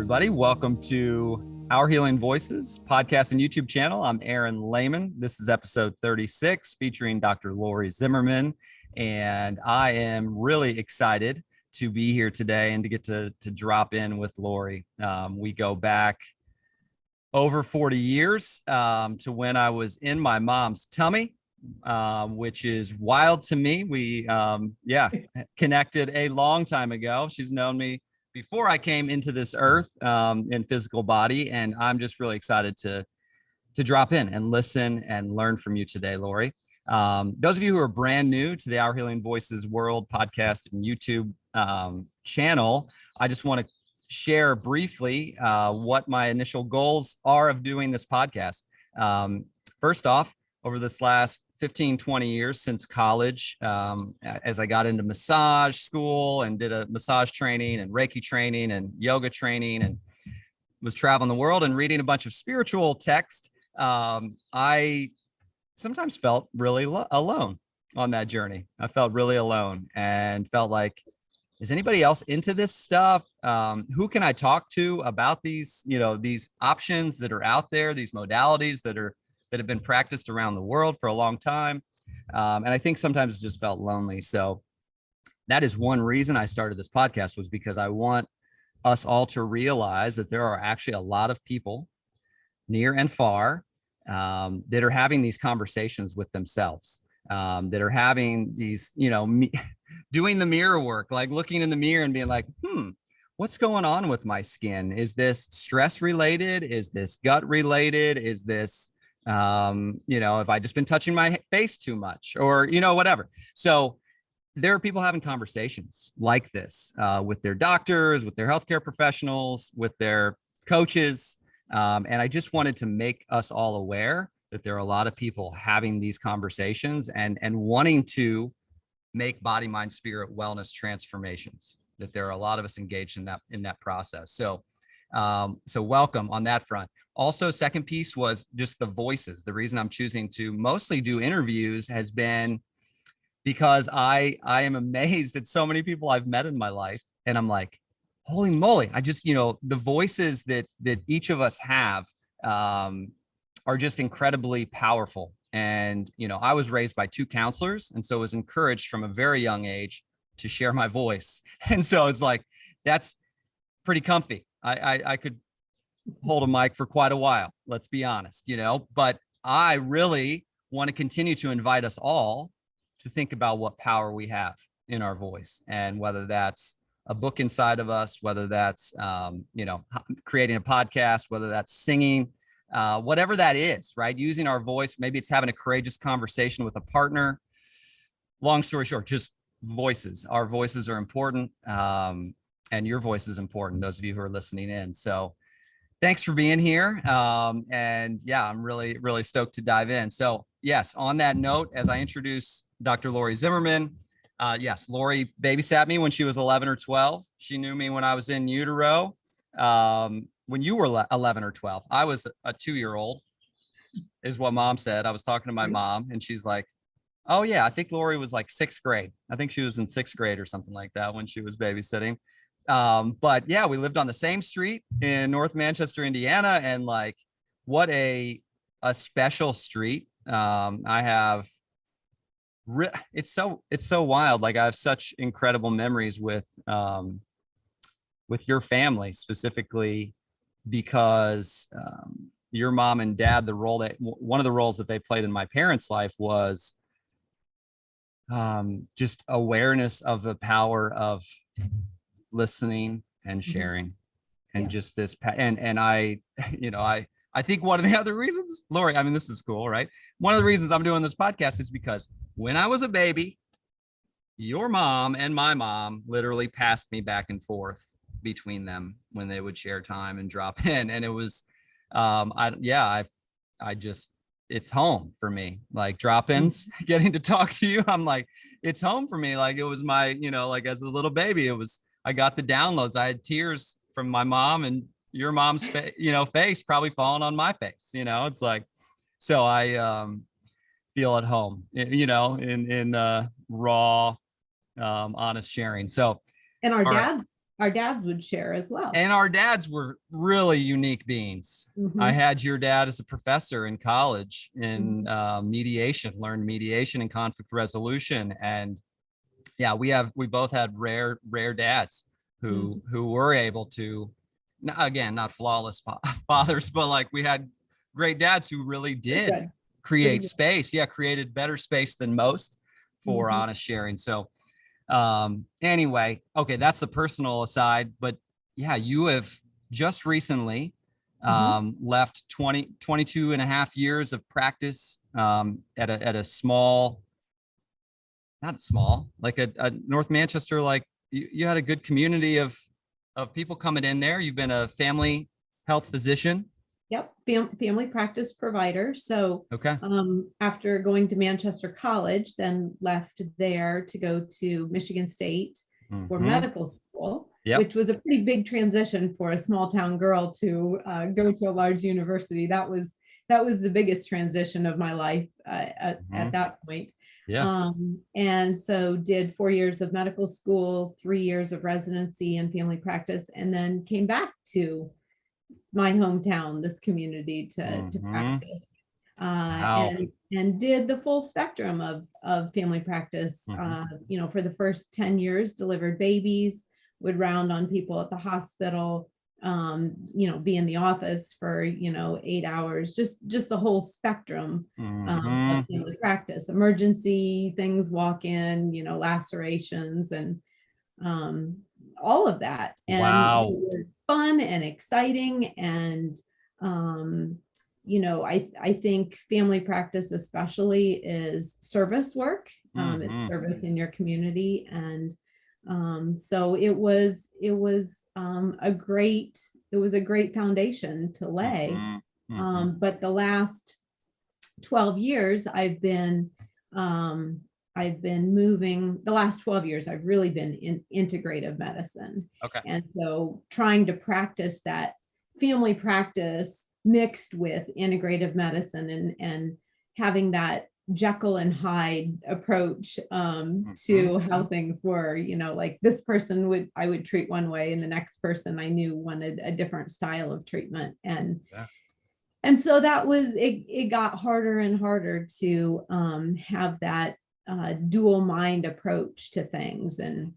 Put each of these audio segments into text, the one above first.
everybody. Welcome to Our Healing Voices podcast and YouTube channel. I'm Aaron Lehman. This is episode 36 featuring Dr. Lori Zimmerman. And I am really excited to be here today and to get to drop in with Lori. We go back over 40 years to when I was in my mom's tummy, which is wild to me. We, connected a long time ago. She's known me before I came into this earth in physical body, and I'm just really excited to drop in and listen and learn from you today, Lori. Those of you who are brand new to the Our Healing Voices World podcast and YouTube channel, I just want to share briefly what my initial goals are of doing this podcast. First off, over this last 15, 20 years since college, as I got into massage school and did a massage training and Reiki training and yoga training and was traveling the world and reading a bunch of spiritual text, I sometimes felt really alone on that journey. I felt really alone and felt like, is anybody else into this stuff? Who can I talk to about these, these options that are out there, these modalities that have been practiced around the world for a long time. And I think sometimes it just felt lonely. So that is one reason I started this podcast, was because I want us all to realize that there are actually a lot of people near and far that are having these conversations with themselves, that are having these, doing the mirror work, like looking in the mirror and being like, what's going on with my skin? Is this stress related? Is this gut related? Is this, have I just been touching my face too much, or, whatever. So there are people having conversations like this with their doctors, with their healthcare professionals, with their coaches. And I just wanted to make us all aware that there are a lot of people having these conversations and wanting to make body, mind, spirit wellness transformations, that there are a lot of us engaged in that process. So welcome on that front. Also, second piece was just the voices. The reason I'm choosing to mostly do interviews has been because I am amazed at so many people I've met in my life. And I'm like, holy moly, I just, the voices that each of us have are just incredibly powerful. And, I was raised by two counselors, and so was encouraged from a very young age to share my voice. And so it's like, that's pretty comfy. I could hold a mic for quite a while, let's be honest, but I really want to continue to invite us all to think about what power we have in our voice, and whether that's a book inside of us, whether that's, creating a podcast, whether that's singing, whatever that is, right? Using our voice, maybe it's having a courageous conversation with a partner. Long story short, just voices. Our voices are important. And your voice is important, those of you who are listening in. So thanks for being here. And yeah, I'm really, really stoked to dive in. So yes, on that note, as I introduce Dr. Lori Zimmerman, yes, Lori babysat me when she was 11 or 12. She knew me when I was in utero. When you were 11 or 12, I was a 2-year-old, is what mom said. I was talking to my mom and she's like, oh yeah, I think Lori was like 6th grade. I think she was in 6th grade or something like that when she was babysitting. But yeah, we lived on the same street in North Manchester, Indiana. And like, what a special street. It's so wild. Like, I have such incredible memories with your family, specifically because, your mom and dad, one of the roles that they played in my parents' life was, just awareness of the power of listening and sharing, and just this, and I think one of the other reasons, Lori, I mean, this is cool, right? One of the reasons I'm doing this podcast is because when I was a baby, your mom and my mom literally passed me back and forth between them when they would share time and drop in. And it was, it's home for me, like drop-ins, getting to talk to you. I'm like, it's home for me. Like, it was my, like as a little baby, I got the downloads. I had tears from my mom and your mom's face probably falling on my face. It's like, so I feel at home, in raw, honest sharing. So, and our dad our dads would share as well. And our dads were really unique beings. Mm-hmm. I had your dad as a professor in college in mediation, learned mediation and conflict resolution. And yeah, we both had rare dads who were able to, again, not flawless fathers, but like we had great dads who really did create space. Yeah, created better space than most for honest sharing. So anyway, okay, that's the personal aside, but yeah, you have just recently left 22 and a half years of practice at a small, not small, like a North Manchester, like you had a good community of people coming in there. You've been a family health physician. Yep, family practice provider. So okay. After going to Manchester College, then left there to go to Michigan State for medical school, which was a pretty big transition for a small town girl to go to a large university. That was the biggest transition of my life at that point. Yeah. And so did 4 years of medical school, 3 years of residency and family practice, and then came back to my hometown, this community to practice, and did the full spectrum of family practice. For the first 10 years, delivered babies, would round on people at the hospital, be in the office for 8 hours, just the whole spectrum of family practice, emergency things, walk in, lacerations, and all of that. And wow. They were fun and exciting. And, I think family practice especially is service work. It's service in your community. And so it was a great foundation to lay. But the last 12 years I've been moving, the last 12 years, I've really been in integrative medicine. Okay. And so trying to practice that family practice mixed with integrative medicine and having that Jekyll and Hyde approach to how things were, like this person I would treat one way, and the next person I knew wanted a different style of treatment. And so that was, it got harder and harder to have that dual mind approach to things, and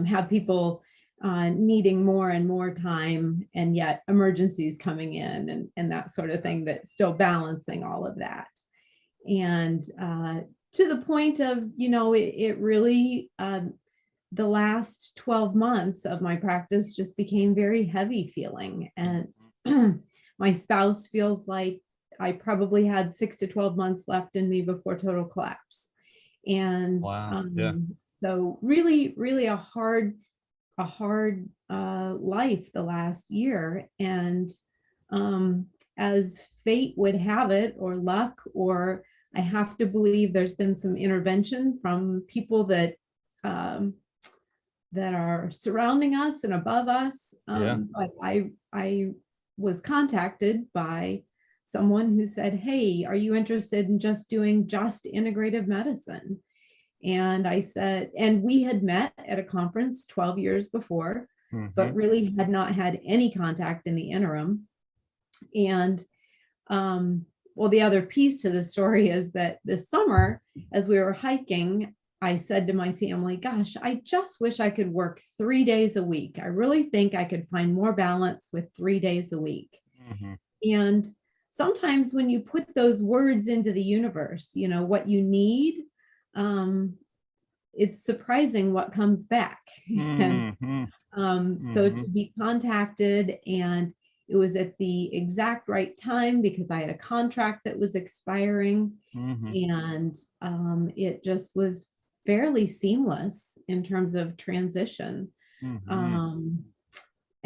have people needing more and more time, and yet emergencies coming in and that sort of thing, that still balancing all of that. And to the point of, it really, the last 12 months of my practice just became very heavy feeling. And my spouse feels like I probably had 6 to 12 months left in me before total collapse. And so really, really a hard life the last year. And as fate would have it, or luck, or I have to believe there's been some intervention from people that are surrounding us and above us. But I was contacted by someone who said, "Hey, are you interested in doing integrative medicine?" And I said, and we had met at a conference 12 years before, but really had not had any contact in the interim. And the other piece to the story is that this summer, as we were hiking, I said to my family, "Gosh, I just wish I could work 3 days a week. I really think I could find more balance with 3 days a week." And sometimes when you put those words into the universe, what you need, it's surprising what comes back. So to be contacted, and it was at the exact right time because I had a contract that was expiring, and it just was fairly seamless in terms of transition.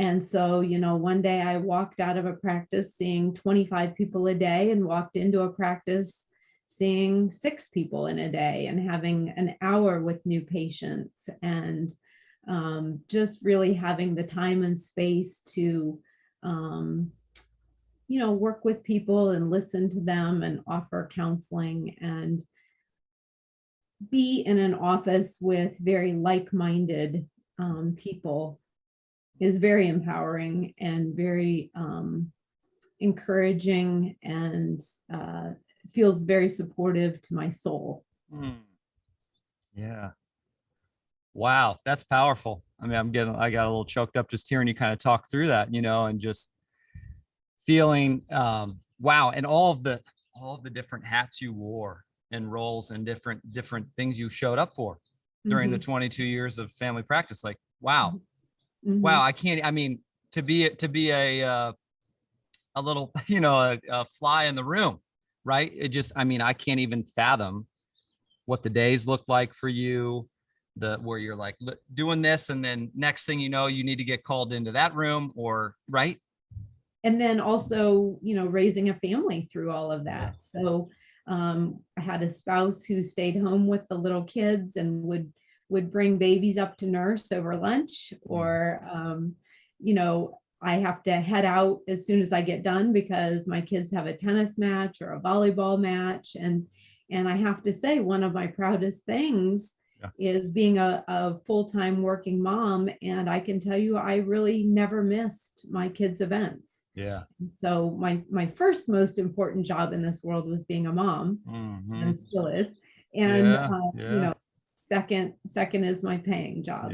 And so, one day I walked out of a practice seeing 25 people a day and walked into a practice seeing 6 people in a day and having an hour with new patients, and just really having the time and space to, work with people and listen to them and offer counseling, and be in an office with very like-minded people is very empowering and very encouraging, and feels very supportive to my soul. Yeah. Wow, that's powerful. I mean, I got a little choked up just hearing you kind of talk through that, and just feeling, wow. And all of the different hats you wore and roles and different things you showed up for during the 22 years of family practice. Like, wow, wow. I mean, to be a little, a fly in the room, right? It just, I mean, I can't even fathom what the days look like for you, where you're like doing this, and then next thing you know, you need to get called into that room, or right. And then also, raising a family through all of that. Yeah. So I had a spouse who stayed home with the little kids and would bring babies up to nurse over lunch, or I have to head out as soon as I get done because my kids have a tennis match or a volleyball match. And I have to say, one of my proudest things is being a full-time working mom. And I can tell you, I really never missed my kids' events. Yeah. So my first most important job in this world was being a mom, and still is. And second is my paying job.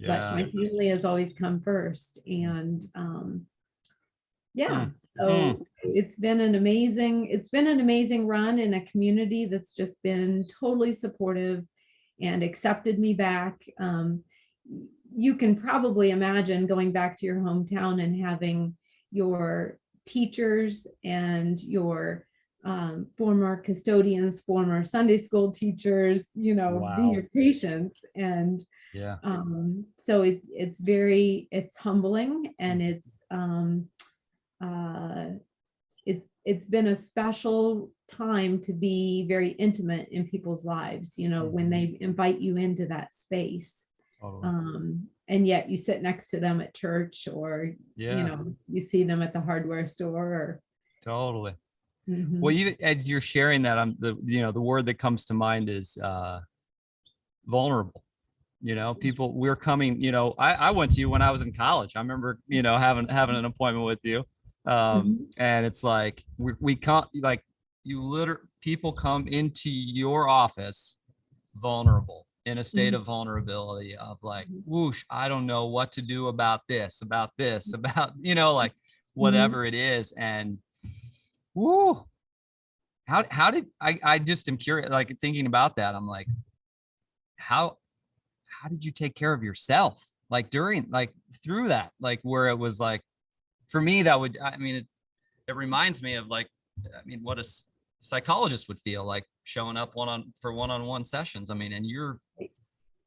But my family has always come first. And so it's been an amazing run in a community that's just been totally supportive and accepted me back. You can probably imagine going back to your hometown and having your teachers and your former custodians, former Sunday school teachers, be your patients. And so it's humbling, and it's been a special time to be very intimate in people's lives, when they invite you into that space. And yet you sit next to them at church, or you see them at the hardware store. Totally. Well, you, as you're sharing that, the word that comes to mind is vulnerable. People, we're coming, I went to you when I was in college. I remember, having an appointment with you. And it's like, we can't, like, people come into your office vulnerable, in a state of vulnerability, of like, whoosh, I don't know what to do about this, about like whatever it is. And whoo, how did I just am curious, like thinking about that. I'm like, how did you take care of yourself? Like through that, like where it was like, for me, it reminds me of like, what a psychologist would feel like showing up one-on-one sessions. And you're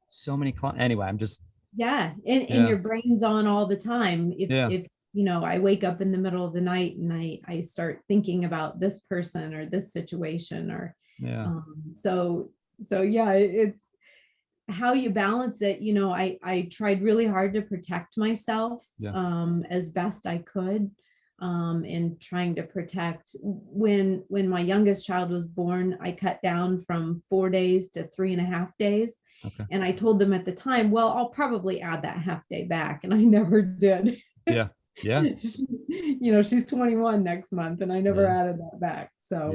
so many clients. Anyway, I'm just. And your brain's on all the time. If I wake up in the middle of the night and I start thinking about this person or this situation, or it's how you balance it. I tried really hard to protect myself as best I could, in trying to protect. When my youngest child was born, I cut down from 4 days to 3.5 days. And I told them at the time, well, I'll probably add that half day back. And I never did. She's 21 next month, and I never added that back. So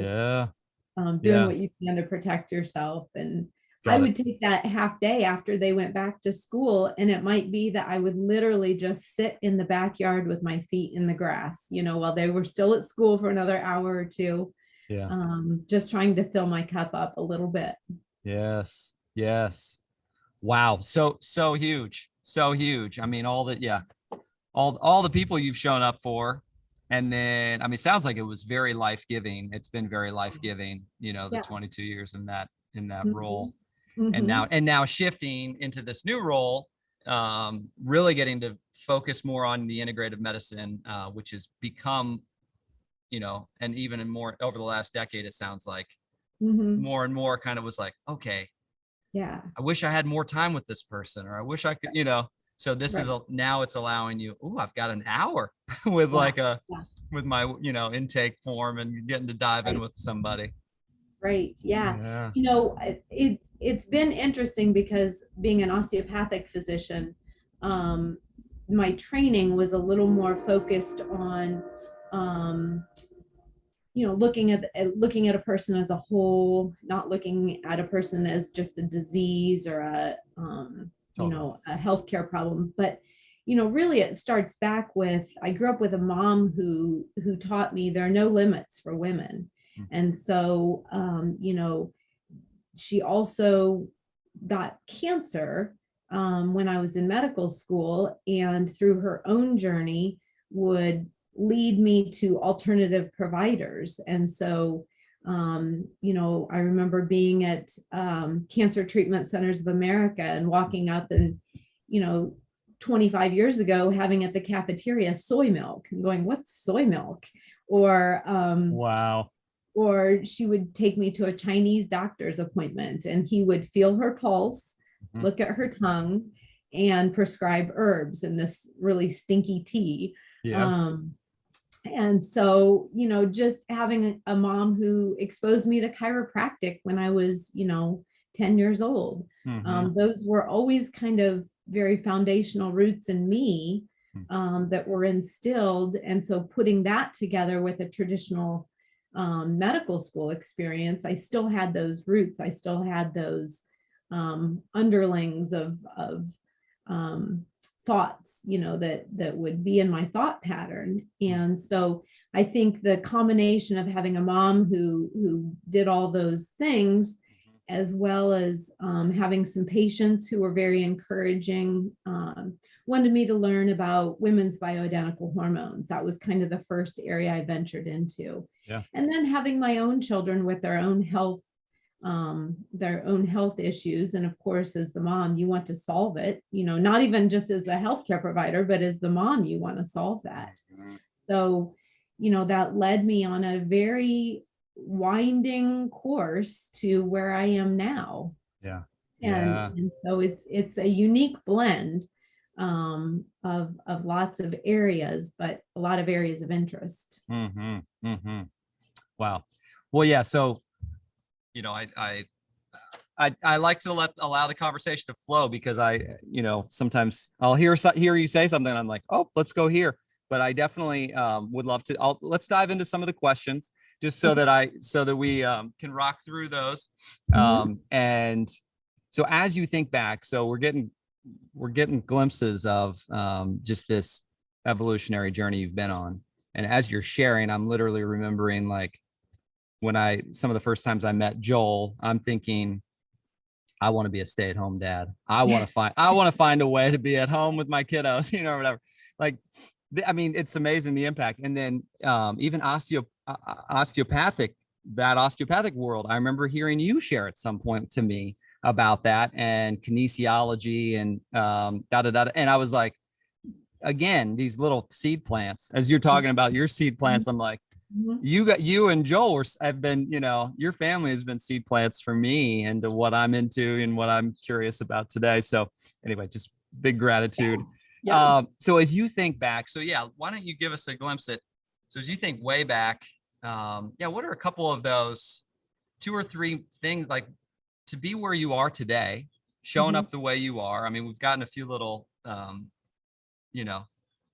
doing what you can to protect yourself. And I would take that half day after they went back to school, and it might be that I would literally just sit in the backyard with my feet in the grass, while they were still at school for another hour or two. Just trying to fill my cup up a little bit. Yes. Wow. So huge. All the people you've shown up for. And then, it sounds like it was very life-giving. It's been very life-giving, the 22 years in that role. And now shifting into this new role, really getting to focus more on the integrative medicine, which has become, and even more over the last decade, it sounds like more and more kind of was like, okay, I wish I had more time with this person, or I wish I could, so this is now it's allowing you, I've got an hour with with my, intake form, and getting to dive in with somebody. Right. Yeah. It's been interesting because being an osteopathic physician, my training was a little more focused on, looking at a person as a whole, not looking at a person as just a disease or a healthcare problem. But really it starts back with, I grew up with a mom who taught me there are no limits for women. And so she also got cancer when I was in medical school, and through her own journey would lead me to alternative providers. And so, I remember being at Cancer Treatment Centers of America and walking up and, 25 years ago, having at the cafeteria soy milk and going, what's soy milk? Or, wow. Or she would take me to a Chinese doctor's appointment and he would feel her pulse, look at her tongue, and prescribe herbs and this really stinky tea. Yes. And so, just having a mom who exposed me to chiropractic when I was, 10 years old, those were always kind of very foundational roots in me that were instilled. And so putting that together with a traditional medical school experience, I still had those roots. I still had those underlings of thoughts, that would be in my thought pattern. And so I think the combination of having a mom who did all those things, as well as having some patients who were very encouraging, wanted me to learn about women's bioidentical hormones. That was kind of the first area I ventured into. Yeah. And then having my own children with their own health issues. And of course, as the mom, you want to solve it, not even just as a healthcare provider, but as the mom, you want to solve that. So, that led me on a very winding course to where I am now. Yeah. And so it's a unique blend of lots of areas, but a lot of areas of interest. Wow. Well, yeah. So, I like to allow the conversation to flow, because sometimes I'll hear you say something and I'm like, oh, let's go here. But I definitely would love to. Let's dive into some of the questions, just so that we can rock through those. And so as you think back, so we're getting glimpses of just this evolutionary journey you've been on. And as you're sharing, I'm literally remembering, like, some of the first times I met Joel, I'm thinking, I want to be a stay-at-home dad. I want to find a way to be at home with my kiddos, or whatever. Like, I mean, it's amazing the impact. And then even osteopathic world, I remember hearing you share at some point to me about that, and kinesiology and and I was like, again, these little seed plants, as you're talking about your seed plants, I'm like, you and Joel have been, your family has been seed plants for me into what I'm into and what I'm curious about today. So anyway, just big gratitude. Yeah. So as you think back, why don't you give us a glimpse so as you think way back, what are a couple of those 2 or 3 things, like, to be where you are today, showing up the way you are? I mean, we've gotten a few little,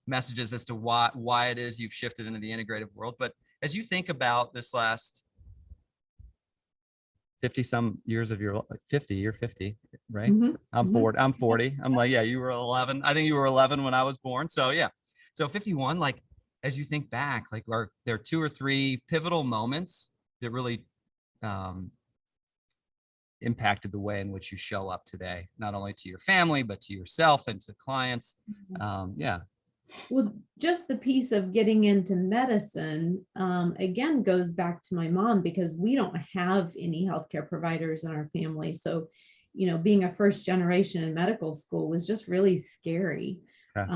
messages as to why it is you've shifted into the integrative world. But as you think about this last 50 some years of your life, 50, you're 50, right? I'm 40. I'm like, yeah, you were 11. I think you were 11 when I was born. So yeah. So 51, like, as you think back, like, are there 2 or 3 pivotal moments that really impacted the way in which you show up today, not only to your family, but to yourself and to clients? Well, just the piece of getting into medicine, again, goes back to my mom, because we don't have any healthcare providers in our family. So, being a first generation in medical school was just really scary. Okay.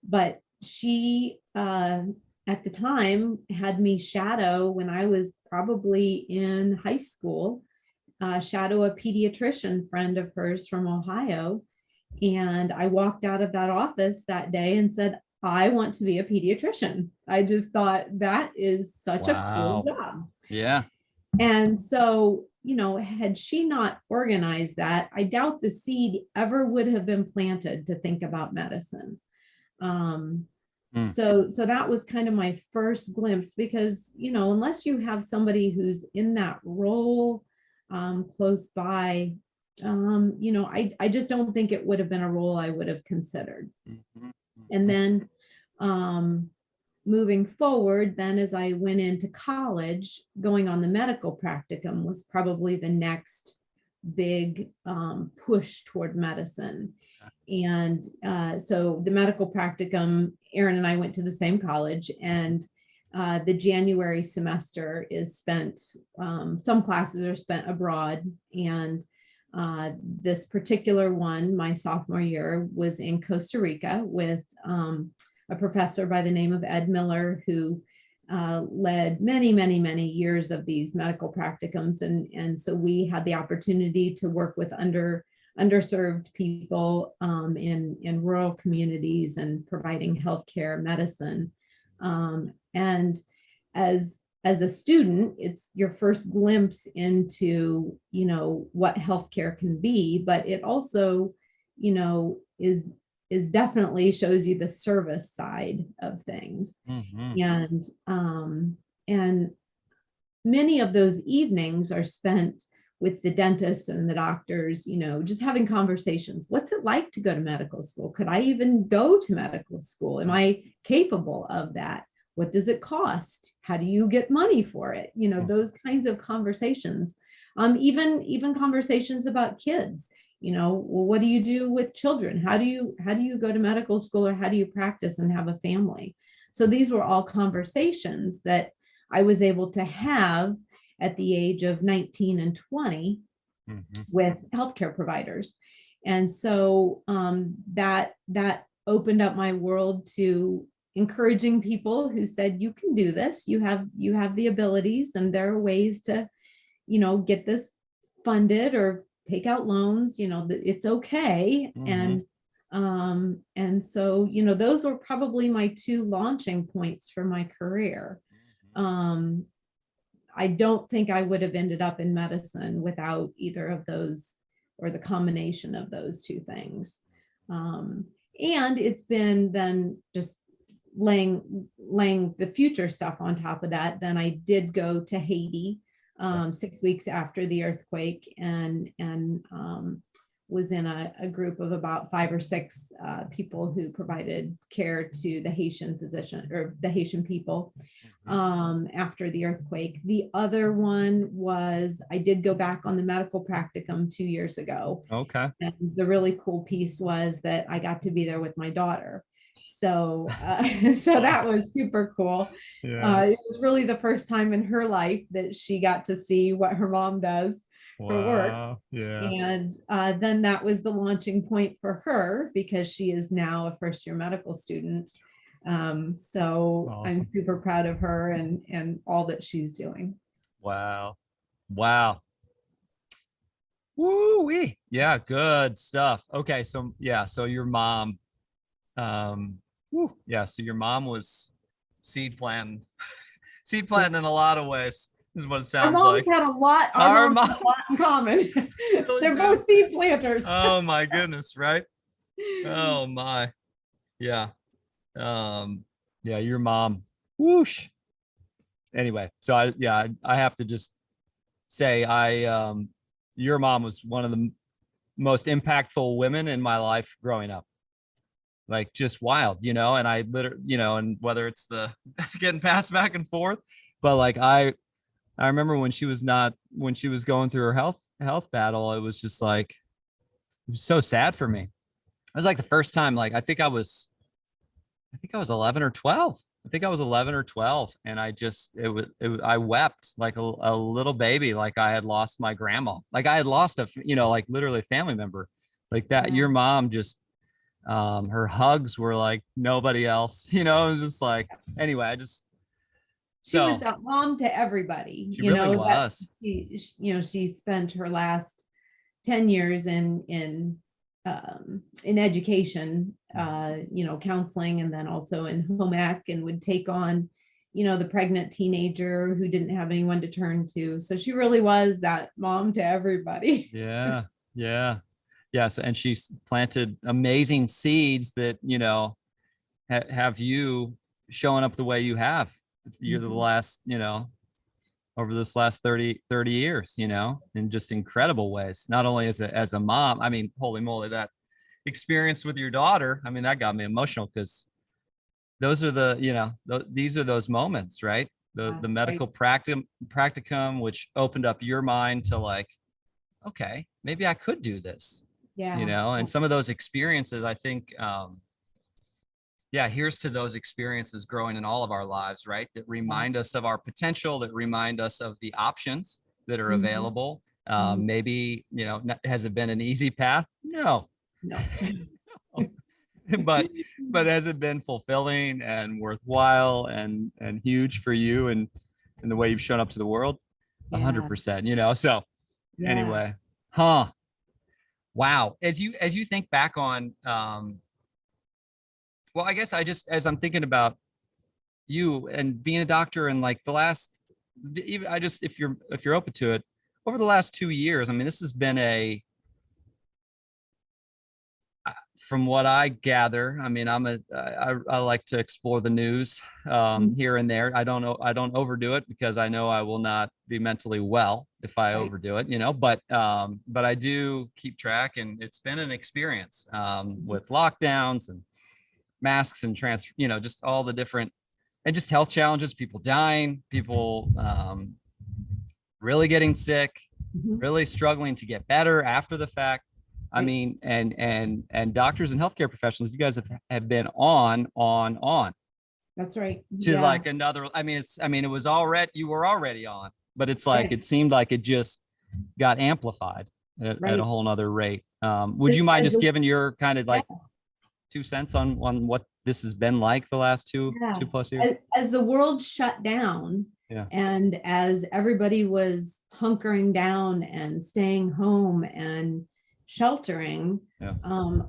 But she, at the time, had me shadow, when I was probably in high school, shadow a pediatrician friend of hers from Ohio. And I walked out of that office that day and said, I want to be a pediatrician. I just thought that is such a cool job. Yeah. And so, had she not organized that, I doubt the seed ever would have been planted to think about medicine. Um, Mm. so that was kind of my first glimpse, because, unless you have somebody who's in that role close by, I just don't think it would have been a role I would have considered. Mhm. And Mhm. then moving forward, then as I went into college, going on the medical practicum was probably the next big push toward medicine. And so the medical practicum, Aaron and I went to the same college, and the January semester is spent, some classes are spent abroad. And this particular one, my sophomore year, was in Costa Rica with a professor by the name of Ed Miller, who led many, many, many years of these medical practicums. And so we had the opportunity to work with underserved people in rural communities and providing healthcare medicine. And as a student, it's your first glimpse into, what healthcare can be, but it also, is definitely shows you the service side of things. Mhm. And many of those evenings are spent with the dentists and the doctors, just having conversations. What's it like to go to medical school? Could I even go to medical school? Am I capable of that? What does it cost? How do you get money for it? Those kinds of conversations. Even conversations about kids. Well, what do you do with children? How do you go to medical school, or how do you practice and have a family? So these were all conversations that I was able to have at the age of 19 and 20 Mhm. with healthcare providers. And so that opened up my world to encouraging people who said, you can do this, you have the abilities, and there are ways to, get this funded or take out loans, it's okay. Mhm. And so, those were probably my two launching points for my career. Um, I don't think I would have ended up in medicine without either of those, or the combination of those two things. And it's been then just laying the future stuff on top of that. Then I did go to Haiti 6 weeks after the earthquake, and was in a group of about 5 or 6 people who provided care to the Haitian physician, or the Haitian people after the earthquake. The other one was, I did go back on the medical practicum 2 years ago. Okay. And the really cool piece was that I got to be there with my daughter. So, so that was super cool. Yeah. It was really the first time in her life that she got to see what her mom does for work. Wow. Yeah. And then that was the launching point for her, because she is now a first-year medical student. So Awesome. I'm super proud of her and all that she's doing. Wow. Wow. Woo-wee. Yeah, good stuff. Okay, so yeah, so your mom, so your mom was seed planting, seed Yeah. planting in a lot of ways, is what it Our sounds moms like. had a lot. Our moms had a lot in common. They're both seed planters. Oh my goodness, right? Oh my. Yeah. Yeah, your mom. Whoosh. Anyway, so I have to just say your mom was one of the most impactful women in my life growing up. Like, just wild, and I literally, and whether it's the getting passed back and forth, but like I remember when she was going through her health battle, it was just like, it was so sad for me. It was like the first time, like I think I was 11 or 12. I think I was 11 or 12, and I wept like a little baby, like I had lost my grandma, like I had lost like literally a family member, like that. Yeah. Your mom just, her hugs were like nobody else, it was just like, anyway, She was so that mom to everybody, she really that was. she spent her last 10 years in education, counseling, and then also in home ec, and would take on, the pregnant teenager who didn't have anyone to turn to. So she really was that mom to everybody. Yeah. Yeah. Yes. And she's planted amazing seeds that, have you showing up the way you have. You're the last, over this last 30 years, in just incredible ways, not only as a mom. I mean, holy moly, that experience with your daughter, I mean, that got me emotional, because those are these are those moments, right? The medical practicum, which opened up your mind to like, okay, maybe I could do this, and some of those experiences, I think, here's to those experiences growing in all of our lives, right? That remind us of our potential, that remind us of the options that are available. Maybe, has it been an easy path? No. but has it been fulfilling and worthwhile and huge for you and the way you've shown up to the world? 100%, so anyway, wow. As you think back on, well, I guess as I'm thinking about you and being a doctor, and like the last, even if you're open to it, over the last 2 years, I mean, this has been from what I gather, I mean, I like to explore the news here and there. I don't overdo it, because I know I will not be mentally well if I overdo it, but I do keep track, and it's been an experience with lockdowns and masks and just all the different, and just health challenges, people dying, people really getting sick, really struggling to get better after the fact. I mean, and doctors and healthcare professionals, you guys have been on. That's right. To like another, it was already, you were already on, but it's like, it seemed like it just got amplified at a whole nother rate. Would you mind just giving your kind of like 2 cents on what this has been like the last two plus years? As the world shut down, and as everybody was hunkering down and staying home and sheltering,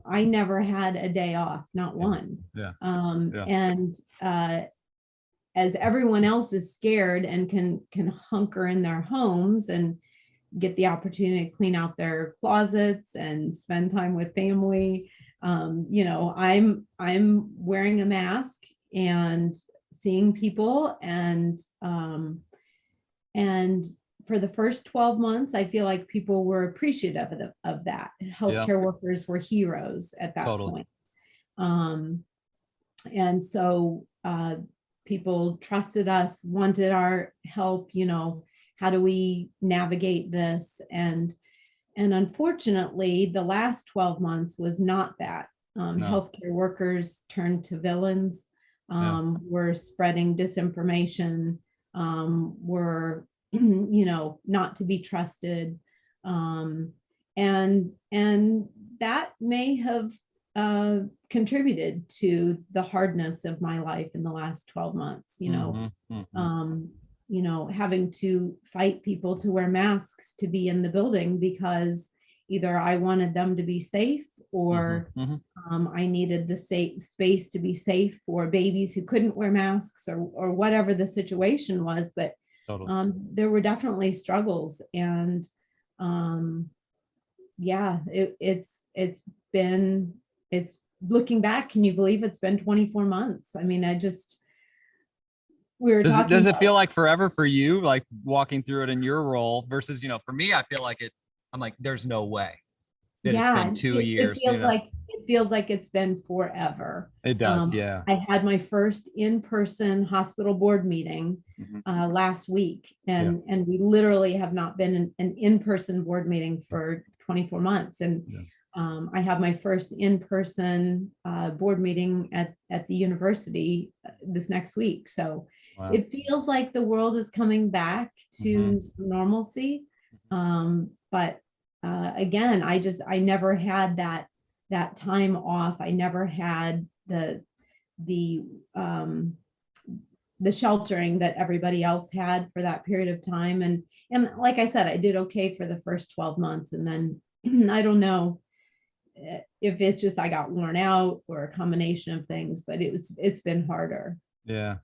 I never had a day off, not one. And as everyone else is scared and can hunker in their homes and get the opportunity to clean out their closets and spend time with family, I'm wearing a mask and seeing people, and for the first 12 months, I feel like people were appreciative of that. Healthcare workers were heroes at that point. And so people trusted us, wanted our help, how do we navigate this? And unfortunately, the last 12 months was not that. Healthcare workers turned to villains, were spreading disinformation, were not to be trusted. And that may have contributed to the hardness of my life in the last 12 months, having to fight people to wear masks to be in the building, because either I wanted them to be safe, or I needed the space to be safe for babies who couldn't wear masks, or whatever the situation was. But there were definitely struggles, and it's looking back, can you believe it's been 24 months? I mean, does it feel like forever for you, like walking through it in your role versus, for me, I feel like I'm like, there's no way that it's been 2 years. It feels like it's been forever. It does. I had my first in-person hospital board meeting last week, and we literally have not been in an in-person board meeting for 24 months. And I have my first in-person board meeting at the university this next week. So it feels like the world is coming back to some normalcy. But again, I never had that time off. I never had the sheltering that everybody else had for that period of time. And like I said, I did okay for the first 12 months. And then I don't know if it's just I got worn out or a combination of things, but it's been harder. Yeah.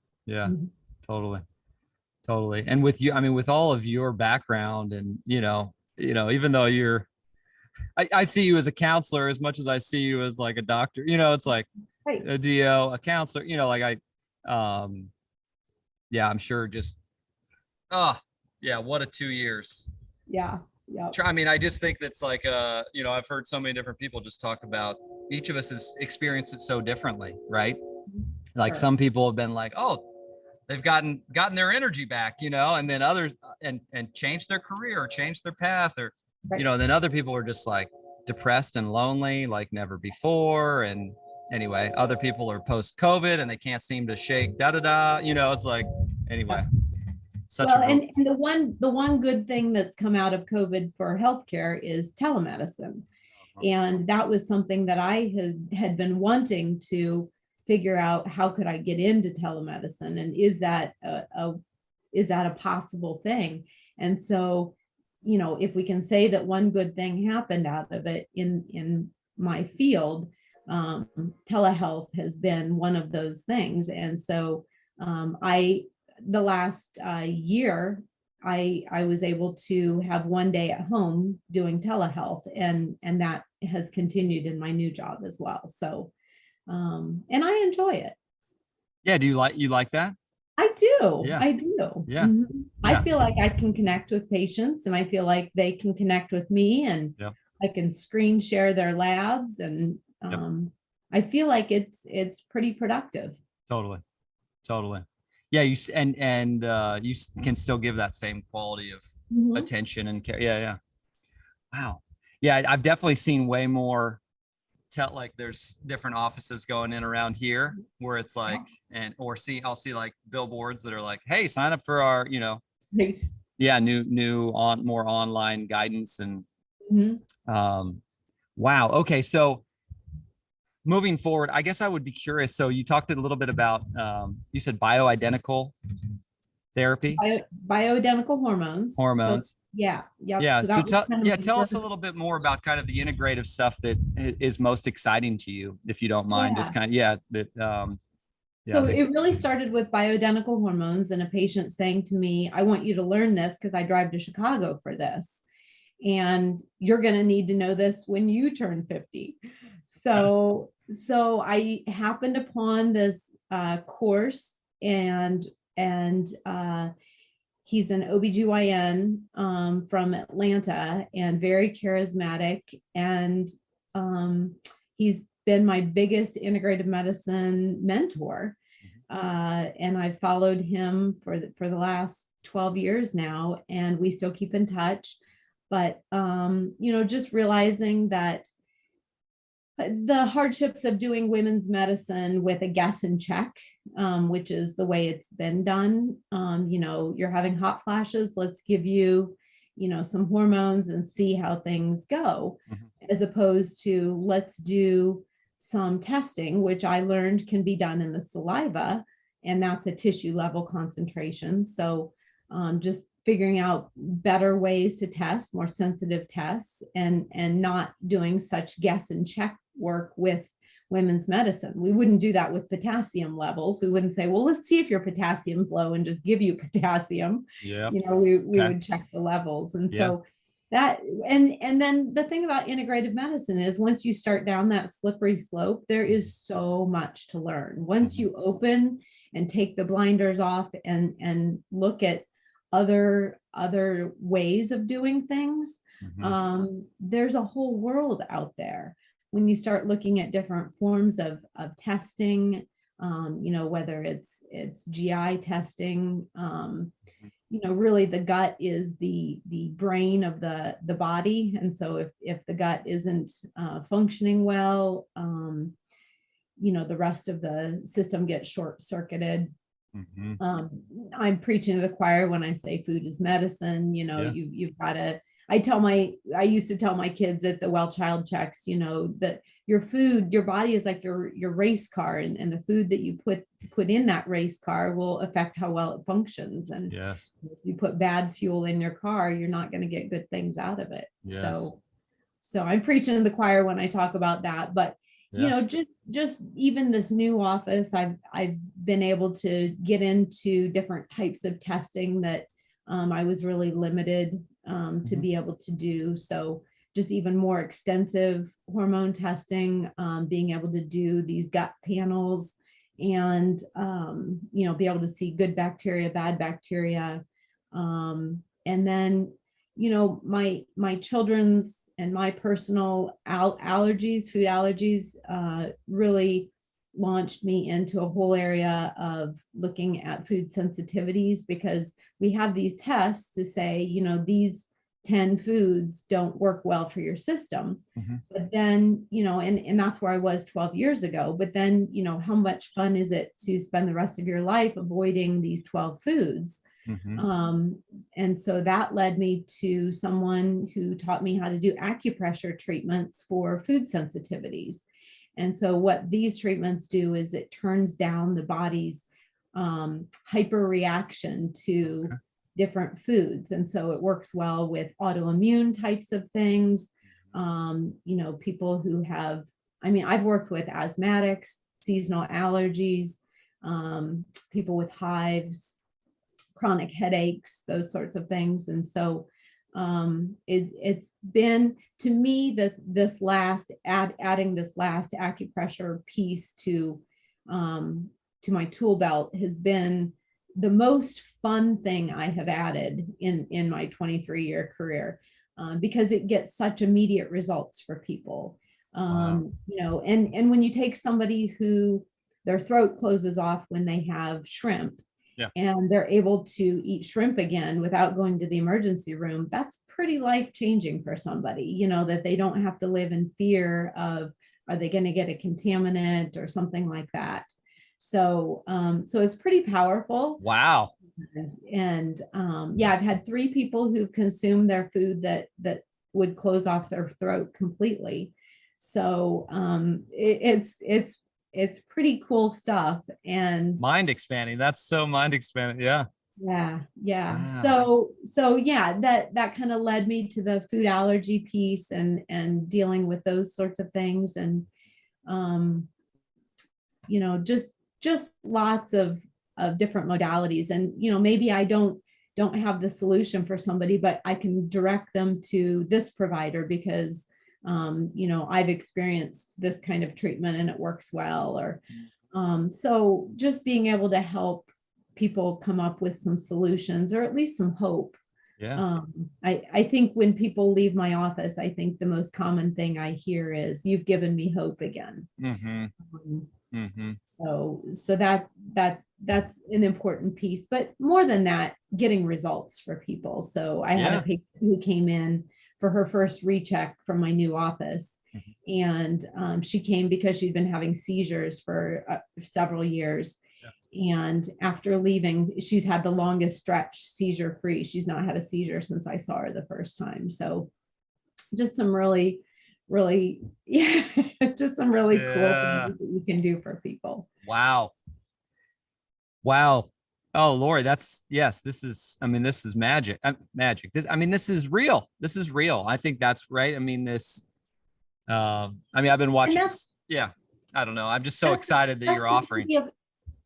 Totally. Totally. And with you, I mean, with all of your background and, even though I see you as a counselor as much as I see you as like a doctor, it's like Right. a DO, a counselor, yeah, I'm sure just, yeah, what a 2 years. Yeah. Yeah. I mean, I just think that's like, I've heard so many different people just talk about each of us has experienced it so differently, right? Like Sure. some people have been like, oh, they've gotten their energy back, and then others and changed their career or changed their path or, Right. and then other people are just like depressed and lonely like never before. And anyway, other people are post COVID and they can't seem to shake it's like, anyway, such Well, a and the one good thing that's come out of COVID for healthcare is telemedicine. And that was something that I had been wanting to figure out, how could I get into telemedicine, and is that a possible thing? And so, if we can say that one good thing happened out of it in my field, telehealth has been one of those things. And so the last year, I was able to have one day at home doing telehealth, and that has continued in my new job as well. So, and I enjoy it. Yeah. Do you like that? I do. Yeah. I do. Yeah. Mhm. Yeah. I feel like I can connect with patients, and I feel like they can connect with me, and Yep. I can screen share their labs, and Yep. I feel like it's pretty productive. Totally. Totally. Yeah. You can still give that same quality of Mhm. attention and care. Yeah. Yeah. Wow. Yeah. I've definitely seen way more like there's different offices going in around here where it's like, I'll see like billboards that are like, hey, sign up for our, Right. yeah, new more online guidance. And Mhm. wow. Okay. So moving forward, I guess I would be curious. So you talked a little bit about, you said bioidentical therapy, Bioidentical hormones. So hormones. yeah. Yeah. So So that was kind of my tell us a first. little bit more about kind of the integrative stuff that is most exciting to you, if you don't mind. Just Yeah. kind of, yeah, that, So yeah. it really started with bioidentical hormones and a patient saying to me, I want you to learn this because I drive to Chicago for this. And you're going to need to know this when you turn 50. So I happened upon this course, and he's an OBGYN from Atlanta, and very charismatic. And he's been my biggest integrative medicine mentor. And I've followed him for the last 12 years now, and we still keep in touch. But, just realizing that the hardships of doing women's medicine with a guess and check, which is the way it's been done. You're having hot flashes. Let's give you, some hormones and see how things go, as opposed to let's do some testing, which I learned can be done in the saliva, and that's a tissue level concentration. So just figuring out better ways to test, more sensitive tests, and not doing such guess and check work with women's medicine. We wouldn't do that with potassium levels. We wouldn't say, well, let's see if your potassium's low and just give you potassium. Yeah. We would check the levels. And so that, and then the thing about integrative medicine is once you start down that slippery slope, there is so much to learn. Once you open and take the blinders off and look at other ways of doing things, there's a whole world out there. When you start looking at different forms of testing, whether it's GI testing, really the gut is the brain of the body. And so if the gut isn't functioning well, the rest of the system gets short circuited. I'm preaching to the choir when I say food is medicine. You've got to, I used to tell my kids at the well child checks, that your food, your body is like your race car, and the food that you put in that race car will affect how well it functions. And yes, if you put bad fuel in your car, you're not going to get good things out of it. Yes. So I'm preaching to the choir when I talk about that, but you Yeah. know, just even this new office, I've been able to get into different types of testing that I was really limited to Mhm. be able to do. So just even more extensive hormone testing, being able to do these gut panels and, you know, be able to see good bacteria, bad bacteria. And then, you know, my children's and my personal allergies, food allergies, really launched me into a whole area of looking at food sensitivities, because we have these tests to say, you know, these 10 foods don't work well for your system. Mhm. But then, you know, and that's where I was 12 years ago. But then, you know, how much fun is it to spend the rest of your life avoiding these 12 foods? Mhm. Um, and so that led me to someone who taught me how to do acupressure treatments for food sensitivities. And so what these treatments do is it turns down the body's hyperreaction to Okay. different foods. And so it works well with autoimmune types of things. You know, people who have, I mean, I've worked with asthmatics, seasonal allergies, people with hives, chronic headaches, those sorts of things. And so it's been, to me, this last adding this last acupressure piece to my tool belt has been the most fun thing I have added in my 23-year career, because it gets such immediate results for people. Wow. You know, and when you take somebody who their throat closes off when they have shrimp, Yeah. and they're able to eat shrimp again without going to the emergency room, that's pretty life changing for somebody, you know, that they don't have to live in fear of, are they going to get a contaminant or something like that. So, so it's pretty powerful. Wow. And yeah, I've had 3 people who've consumed their food that would close off their throat completely. So it's pretty cool stuff. And Mind expanding. That's so mind expanding. Yeah. yeah. Wow. So yeah, that kind of led me to the food allergy piece and dealing with those sorts of things. And you know, just lots of different modalities. And you know, maybe I don't have the solution for somebody, but I can direct them to this provider because you know, I've experienced this kind of treatment and it works well. Or so just being able to help people come up with some solutions, or at least some hope. Yeah. I think when people leave my office, I think the most common thing I hear is, "You've given me hope again." Mm-hmm. Um, Mm-hmm. so that's an important piece. But more than that, getting results for people. So I had a Yeah. patient who came in for her first recheck from my new office. Mhm. And she came because she'd been having seizures for several years. And after leaving, she's had the longest stretch seizure free. She's not had a seizure since I saw her the first time. So just some really, yeah, just some really cool Yeah. things that you can do for people. Wow. Wow. Oh, Lori, that's, yes, this is, I mean, this is magic. Magic. This, I mean, this is real. This is real. I think that's right. I mean, this, I mean, I've been And watching this. Yeah. I don't know. I'm just so excited that that's you're the offering. beauty of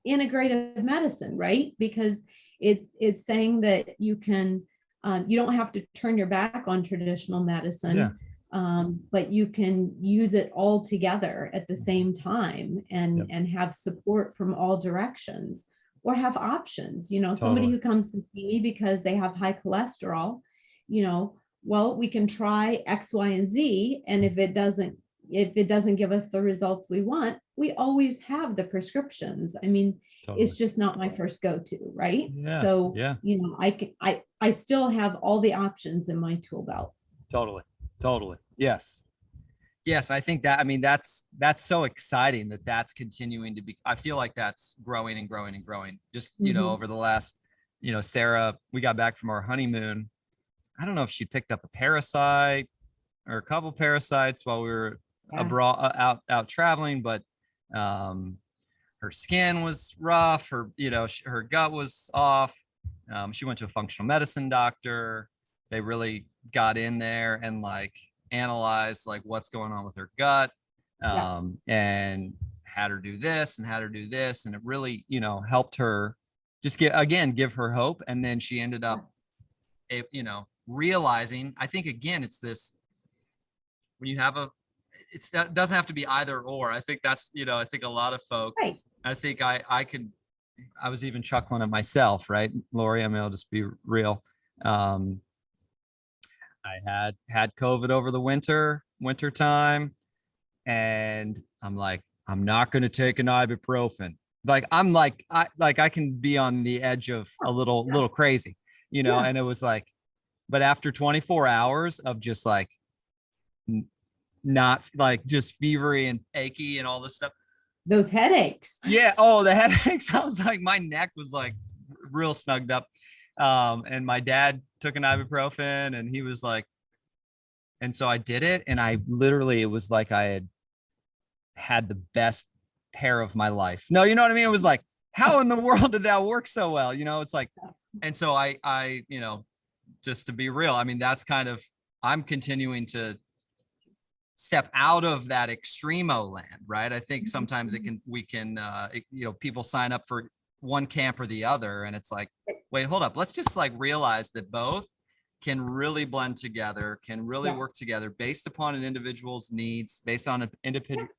integrative medicine, right? Because it's saying that you can, you don't have to turn your back on traditional Yeah. medicine, but you can use it all together at the same time Yep. and have support from all directions, or have options. You know, somebody Totally. who comes to see me because they have high cholesterol, you know, well, we can try X, Y, and Z. And if it doesn't give us the results we want, we always have the prescriptions. I mean, Totally. it's just not my first go-to, right? Yeah. So, Yeah. you know, I still have all the options in my tool belt. Totally. Totally. Yes. Yes. I think that, I mean, that's so exciting that that's continuing to be, I feel like that's growing and growing and growing. Just, you know, Mhm. over the last, you know, Sarah, we got back from our honeymoon. I don't know if she picked up a parasite or a couple parasites while we were Yeah. abroad, out traveling, but um, her skin was rough. Her, you know, her gut was off. She went to a functional medicine doctor. They really got in there and like analyzed like what's going on with her gut. and had her do this and had her do this. And it really, helped her just give her hope. And then she ended up, realizing, I think, again, it's this, when you have it doesn't have to be either or. I think that's, I think a lot of folks, Right. I think I was even chuckling at myself, right, Lori? I mean, I'll just be real. I had COVID over the winter time, and I'm like, I'm not going to take an ibuprofen. Like, I can be on the edge of a little crazy, and it was like, but after 24 hours of just like, not like just fevery and achy and all this stuff. Those headaches. Yeah. Oh, the headaches. I was like, my neck was like real snugged up. And my dad took an ibuprofen, and he was like, and so I did it. And I literally, it was like I had the best pair of my life. No, you know what I mean? It was like, how in the world did that work so well? It's like, and so I, just to be real, I mean, that's kind of, I'm continuing step out of that extremo land, right? I think sometimes we can, people sign up for one camp or the other, and it's like, wait, hold up, let's just like realize that both can really blend together, can really work together based upon an individual's needs, based on an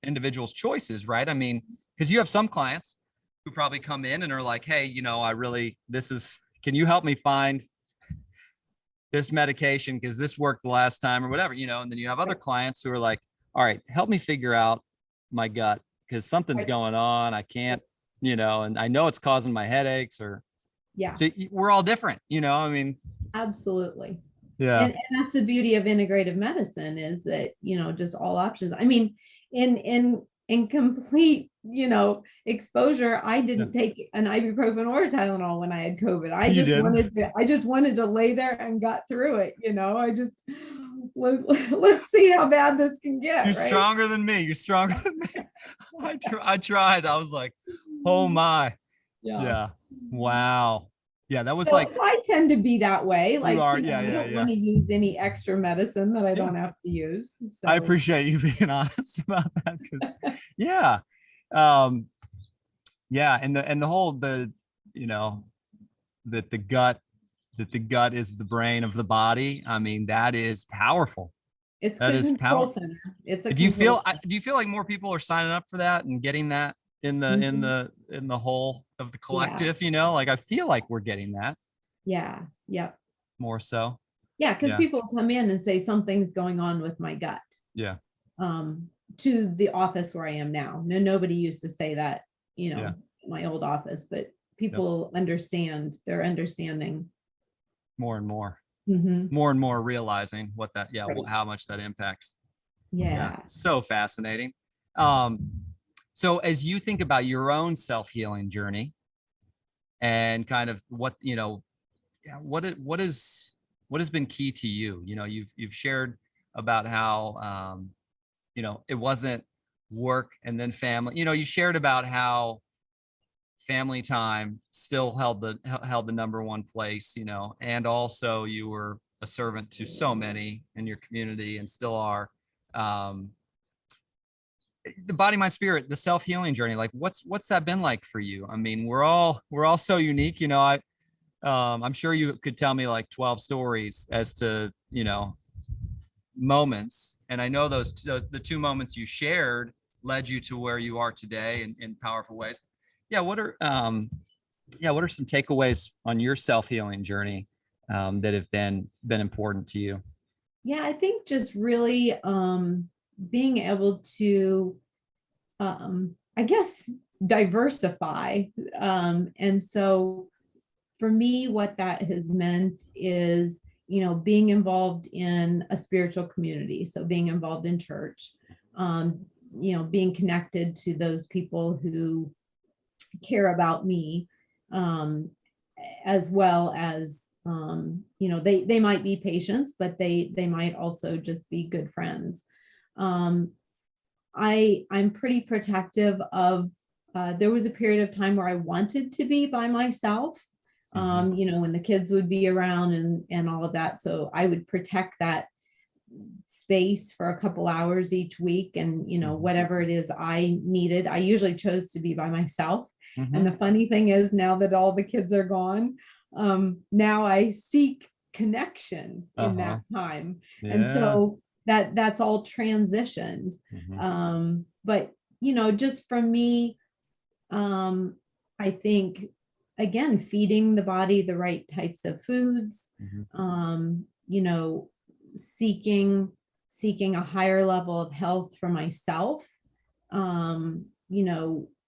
individual's choices, right? I mean, because you have some clients who probably come in and are like, hey, can you help me find this medication because this worked the last time or whatever, and then you have other clients who are like, all right, help me figure out my gut because something's going on. I can't, and I know it's causing my headaches so we're all different, I mean. Absolutely. Yeah. And that's the beauty of integrative medicine is that, just all options. I mean, in complete, exposure, I didn't take an ibuprofen or a Tylenol when I had COVID. I just wanted to lay there and got through it. Let's see how bad this can get. You're right? stronger than me. You're stronger than me. I tried. I was like, oh my. Yeah. Wow. Yeah, that was So like, I tend to be that way. Like, you are, I don't want to use any extra medicine that I don't have to use. So. I appreciate you being honest about that because, and the whole that the gut is the brain of the body. I mean, that is powerful. That is powerful. Do you feel like more people are signing up for that and getting that in the whole of the collective, like I feel like we're getting that. Yeah. Yep. More so. Yeah. Cause people come in and say something's going on with my gut. Yeah. To the office where I am now. No, nobody used to say that, my old office, but people understand, they're understanding. More and more. Mm-hmm. More and more realizing what that, Right. how much that impacts. Yeah. So fascinating. So as you think about your own self-healing journey and kind of what has been key to you? You've shared about how, it wasn't work and then family, you shared about how family time still held the number one place, and also you were a servant to so many in your community and still are. The body, mind, spirit, the self-healing journey, like what's that been like for you? I mean, we're all so unique, I'm sure you could tell me like 12 stories as to, moments. And I know the two moments you shared led you to where you are today in powerful ways. Yeah. What are some takeaways on your self-healing journey that have been important to you? Yeah, I think just really being able to, I guess, diversify. And so for me, what that has meant is, being involved in a spiritual community. So being involved in church, being connected to those people who care about me, as well as, they might be patients, but they might also just be good friends. I'm pretty protective of, there was a period of time where I wanted to be by myself, when the kids would be around and all of that. So I would protect that space for a couple hours each week. And, whatever it is I needed, I usually chose to be by myself. And the funny thing is, now that all the kids are gone, now I seek connection in that time. Yeah. And so that's all transitioned. But, just for me, I think, again, feeding the body the right types of foods, seeking a higher level of health for myself.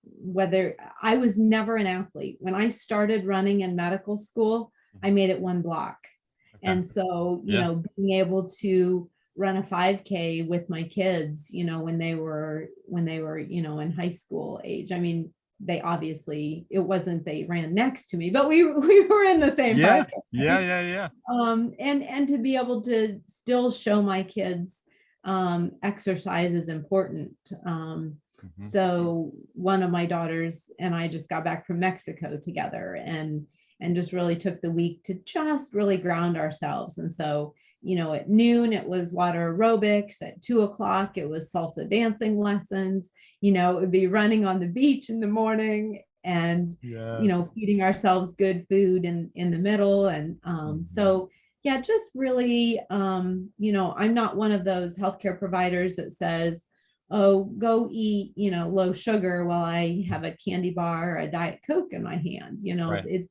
Whether I was never an athlete. When I started running in medical school, I made it one block. And so, being able to run a 5K with my kids, when they were, in high school age. I mean, they obviously, it wasn't they ran next to me, but we were in the same 5K. Yeah. And to be able to still show my kids exercise is important. So one of my daughters and I just got back from Mexico together and just really took the week to just really ground ourselves. And so, at noon, it was water aerobics. At 2:00, it was salsa dancing lessons. It would be running on the beach in the morning and, feeding ourselves good food in the middle. And so, yeah, just really, I'm not one of those healthcare providers that says, oh, go eat, low sugar while I have a candy bar or a Diet Coke in my hand. It's,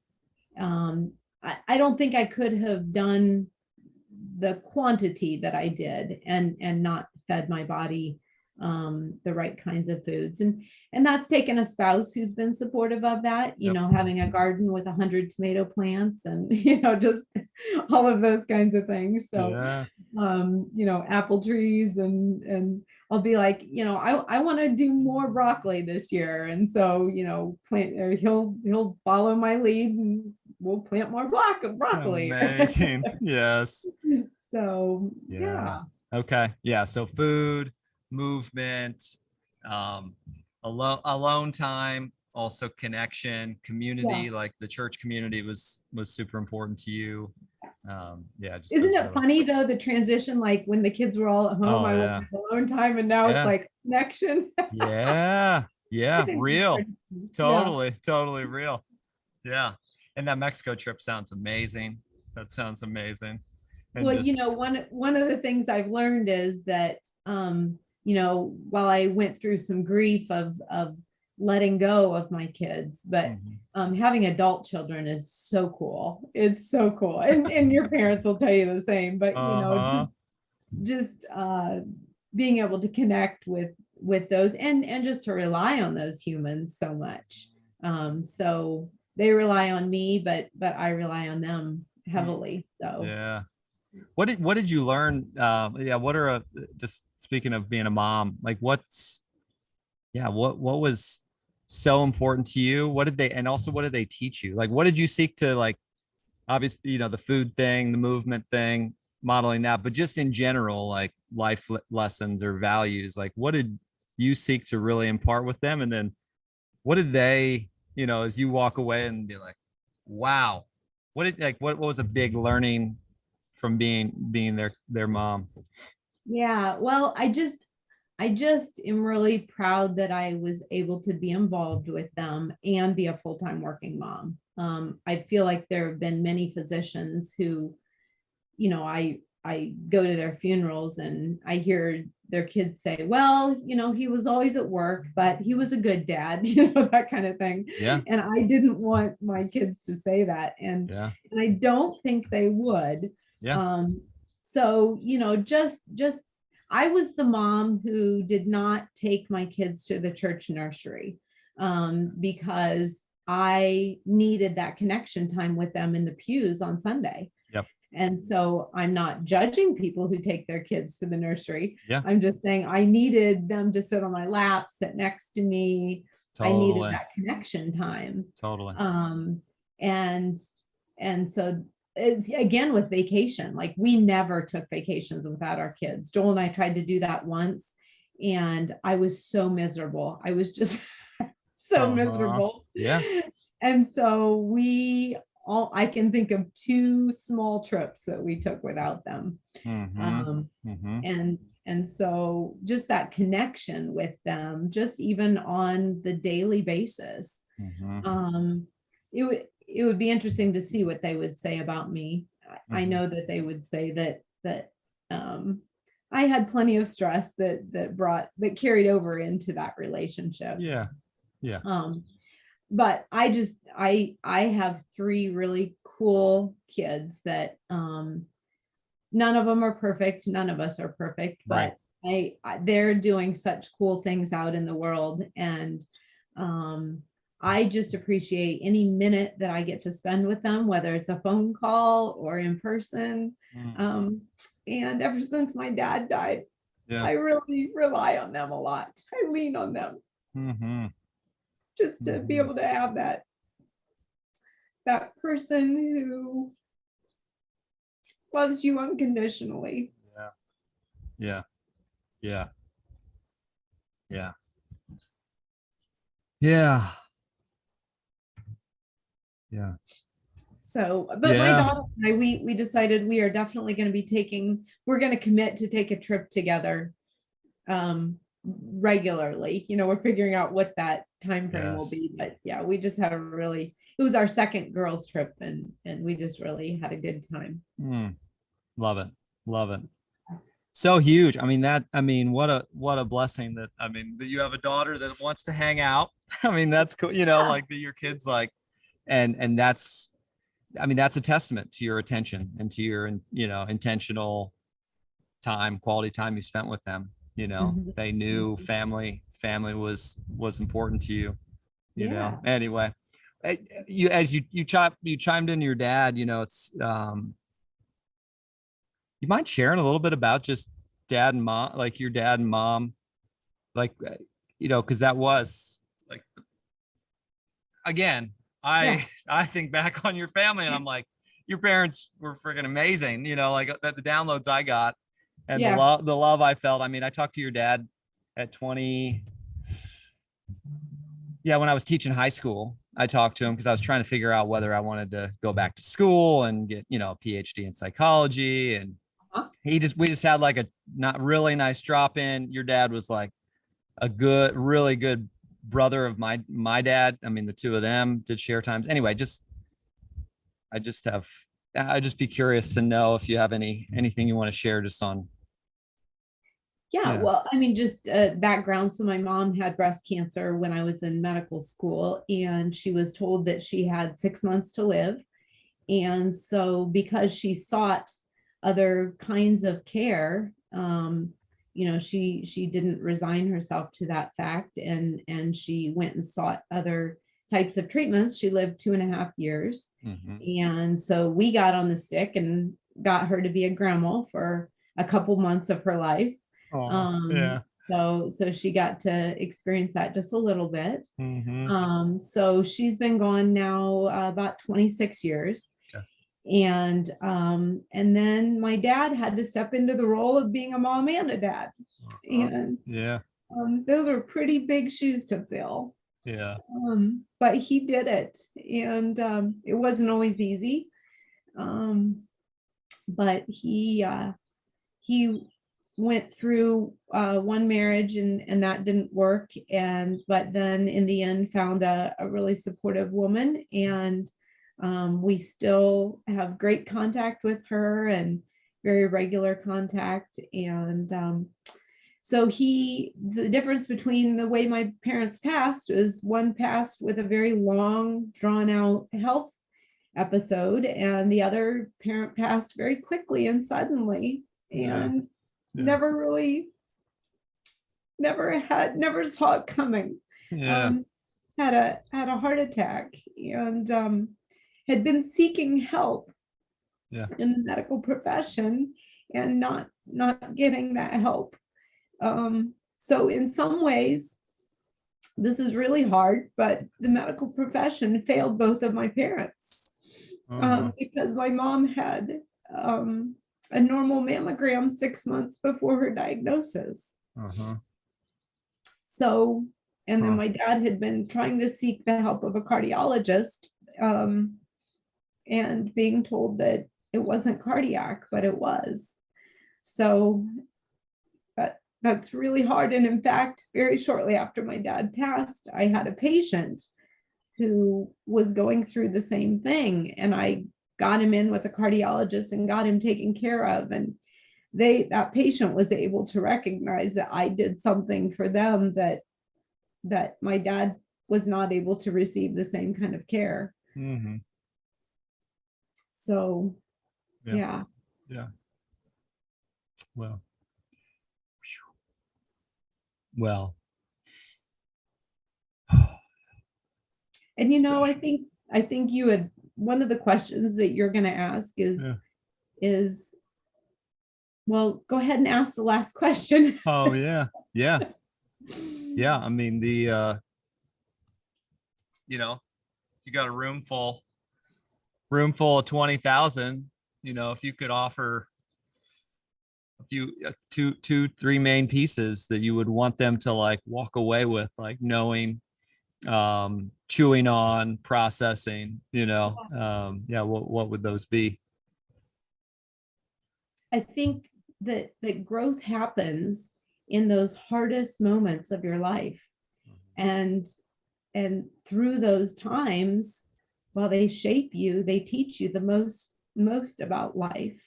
I don't think I could have done the quantity that I did and not fed my body the right kinds of foods. And that's taken a spouse who's been supportive of that, having a garden with 100 tomato plants and, just all of those kinds of things. So, apple trees and I'll be like, I want to do more broccoli this year. And so, plant, or he'll follow my lead and we'll plant more broccoli. Amazing. Yes. So, yeah. Okay. Yeah. So food, movement, alone time, also connection, community, like the church community was super important to you. Just isn't it funny though, the transition, like when the kids were all at home, I wanted alone time and now it's like connection. Yeah. Real. Totally real. Yeah. And that Mexico trip sounds amazing. That sounds amazing. And well, one of the things I've learned is that, while I went through some grief of letting go of my kids, but having adult children is so cool. It's so cool. And your parents will tell you the same, but just being able to connect with those and just to rely on those humans so much. So they rely on me, but I rely on them heavily. So what did you learn? What are just speaking of being a mom, like what was so important to you? What did they teach you? Like, what did you seek to, like, obviously, the food thing, the movement thing, modeling that, but just in general, like life lessons or values, like what did you seek to really impart with them? And then what did they, as you walk away and be like, wow, what was a big learning from being their mom? Yeah, well, I just am really proud that I was able to be involved with them and be a full-time working mom. I feel like there have been many physicians who, I go to their funerals and I hear their kids say, well, he was always at work, but he was a good dad, that kind of thing. Yeah. And I didn't want my kids to say that. And I don't think they would. Yeah. So, just I was the mom who did not take my kids to the church nursery because I needed that connection time with them in the pews on Sunday. Yep. And so I'm not judging people who take their kids to the nursery. Yeah. I'm just saying I needed them to sit on my lap, sit next to me. Totally. I needed that connection time. Totally. And so it's, again, with vacation, like we never took vacations without our kids. Joel and I tried to do that once and I was so miserable. I was just so miserable. Yeah. And so we I can think of 2 small trips that we took without them. Mhm. Mhm. And so just that connection with them, just even on the daily basis, Mhm. it would be interesting to see what they would say about me. I Mhm. know that they would say that I had plenty of stress that carried over into that relationship. Yeah. Yeah. But I have 3 really cool kids that none of them are perfect. None of us are perfect, Right. but they're doing such cool things out in the world. And I just appreciate any minute that I get to spend with them, whether it's a phone call or in person. Mhm. Um, and ever since my dad died, Yeah. I really rely on them a lot. I lean on them Mhm. just to be Mhm. able to have that person who loves you unconditionally. Yeah. Yeah. Yeah. Yeah. Yeah. Yeah. So, but my Yeah. daughter and I, we decided we are definitely going to be we're going to commit to take a trip together regularly. We're figuring out what that time frame will Yes. be. But yeah, we just had it was our second girls trip, and we just really had a good time. Mm. Love it. Love it. So huge. What a blessing that you have a daughter that wants to hang out. That's cool. Yeah. Like that your kids like, and that's a testament to your attention and to your, intentional time, quality time you spent with them. Mhm. They knew Mhm. family was important to you, Yeah. anyway. You chimed into your dad, it's, you mind sharing a little bit about just dad and mom, like your dad and mom, like, because that was like, again, Yeah. I think back on your family and I'm like, your parents were freaking amazing, like the downloads I got and Yeah. the love I felt. I talked to your dad at 20. Yeah, when I was teaching high school, I talked to him because I was trying to figure out whether I wanted to go back to school and get, a PhD in psychology. And Uh-huh. we just had like a not really nice drop in. Your dad was like a really good brother of my dad. The two of them did share times. Anyway, I just have I'd just be curious to know if you have anything you want to share just on. Yeah, Yeah. well, just background. So my mom had breast cancer when I was in medical school, and she was told that she had 6 months to live. And so because she sought other kinds of care, she didn't resign herself to that fact, and she went and sought other types of treatments. She lived 2.5 years. Mm-hmm. And so we got on the stick and got her to be a grandma for a couple months of her life. Oh, Um, yeah. so she got to experience that just a little bit. Mm-hmm. So she's been gone now about 26 years. Okay. And then my dad had to step into the role of being a mom and a dad. Uh-huh. And Yeah. those are pretty big shoes to fill. Yeah. But he did it, and it wasn't always easy. But he went through one marriage, and that didn't work, but then in the end found a really supportive woman, and we still have great contact with her and very regular contact. And so the difference between the way my parents passed is one passed with a very long drawn out health episode, and the other parent passed very quickly and suddenly, Yeah. and Yeah. never saw it coming. Yeah. um had a heart attack, and had been seeking help Yeah. in the medical profession and not getting that help. So in some ways this is really hard, but the medical profession failed both of my parents, Uh-huh. because my mom had um, a normal mammogram 6 months before her diagnosis. Uh-huh. So, and then Huh. my dad had been trying to seek the help of a cardiologist, um, and being told that it wasn't cardiac, but it was. So that's really hard. And in fact, very shortly after my dad passed, I had a patient who was going through the same thing. And I got him in with a cardiologist and got him taken care of. And that patient was able to recognize that I did something for them that my dad was not able to receive the same kind of care. Mm-hmm. So, yeah. Well, and you know, I think you had, one of the questions that you're going to ask is, well, go ahead and ask the last question. Oh yeah. I mean, you got a room full of 20,000, if you could offer a few, two, three main pieces that you would want them to like walk away with, like knowing, chewing on, processing, what would those be? I think that growth happens in those hardest moments of your life. And through those times, while they shape you, they teach you the most about life.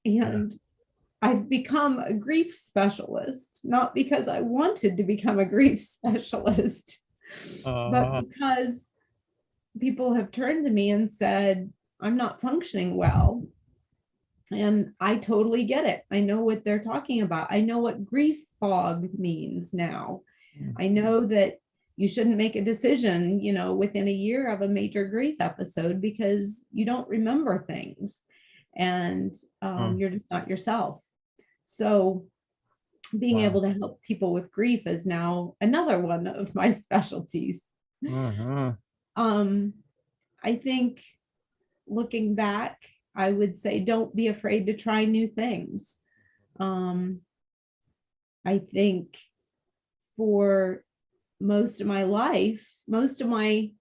And I've become a grief specialist, not because I wanted to become a grief specialist, but because people have turned to me and said, I'm not functioning well. And I totally get it. I know what they're talking about. I know what grief fog means now. I know that you shouldn't make a decision, within a year of a major grief episode, because you don't remember things and you're just not yourself. So being able to help people with grief is now another one of my specialties. I think looking back, I would say, don't be afraid to try new things. I think for most of my life, most of my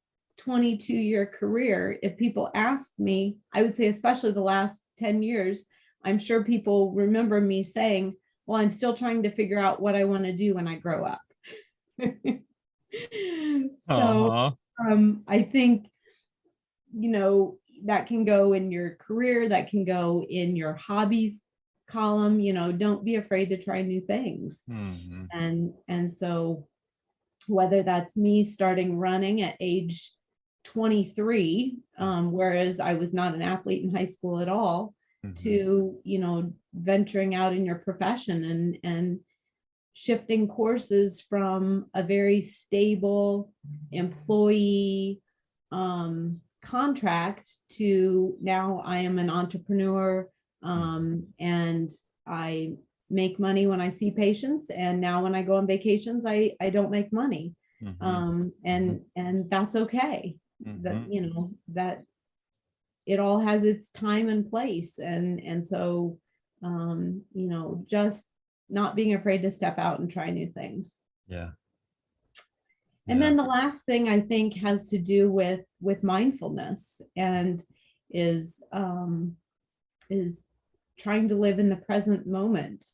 22-year career, if people asked me, I would say, especially the last 10 years, I'm sure people remember me saying, well, I'm still trying to figure out what I want to do when I grow up. So I think, that can go in your career, that can go in your hobbies column, don't be afraid to try new things. And so whether that's me starting running at age 23, whereas I was not an athlete in high school at all, to, venturing out in your profession and shifting courses from a very stable employee contract to now I am an entrepreneur, and I make money when I see patients, and now when I go on vacations, I don't make money. And that's okay. That, that it all has its time and place. And so, just not being afraid to step out and try new things. And then the last thing I think has to do with mindfulness, and is trying to live in the present moment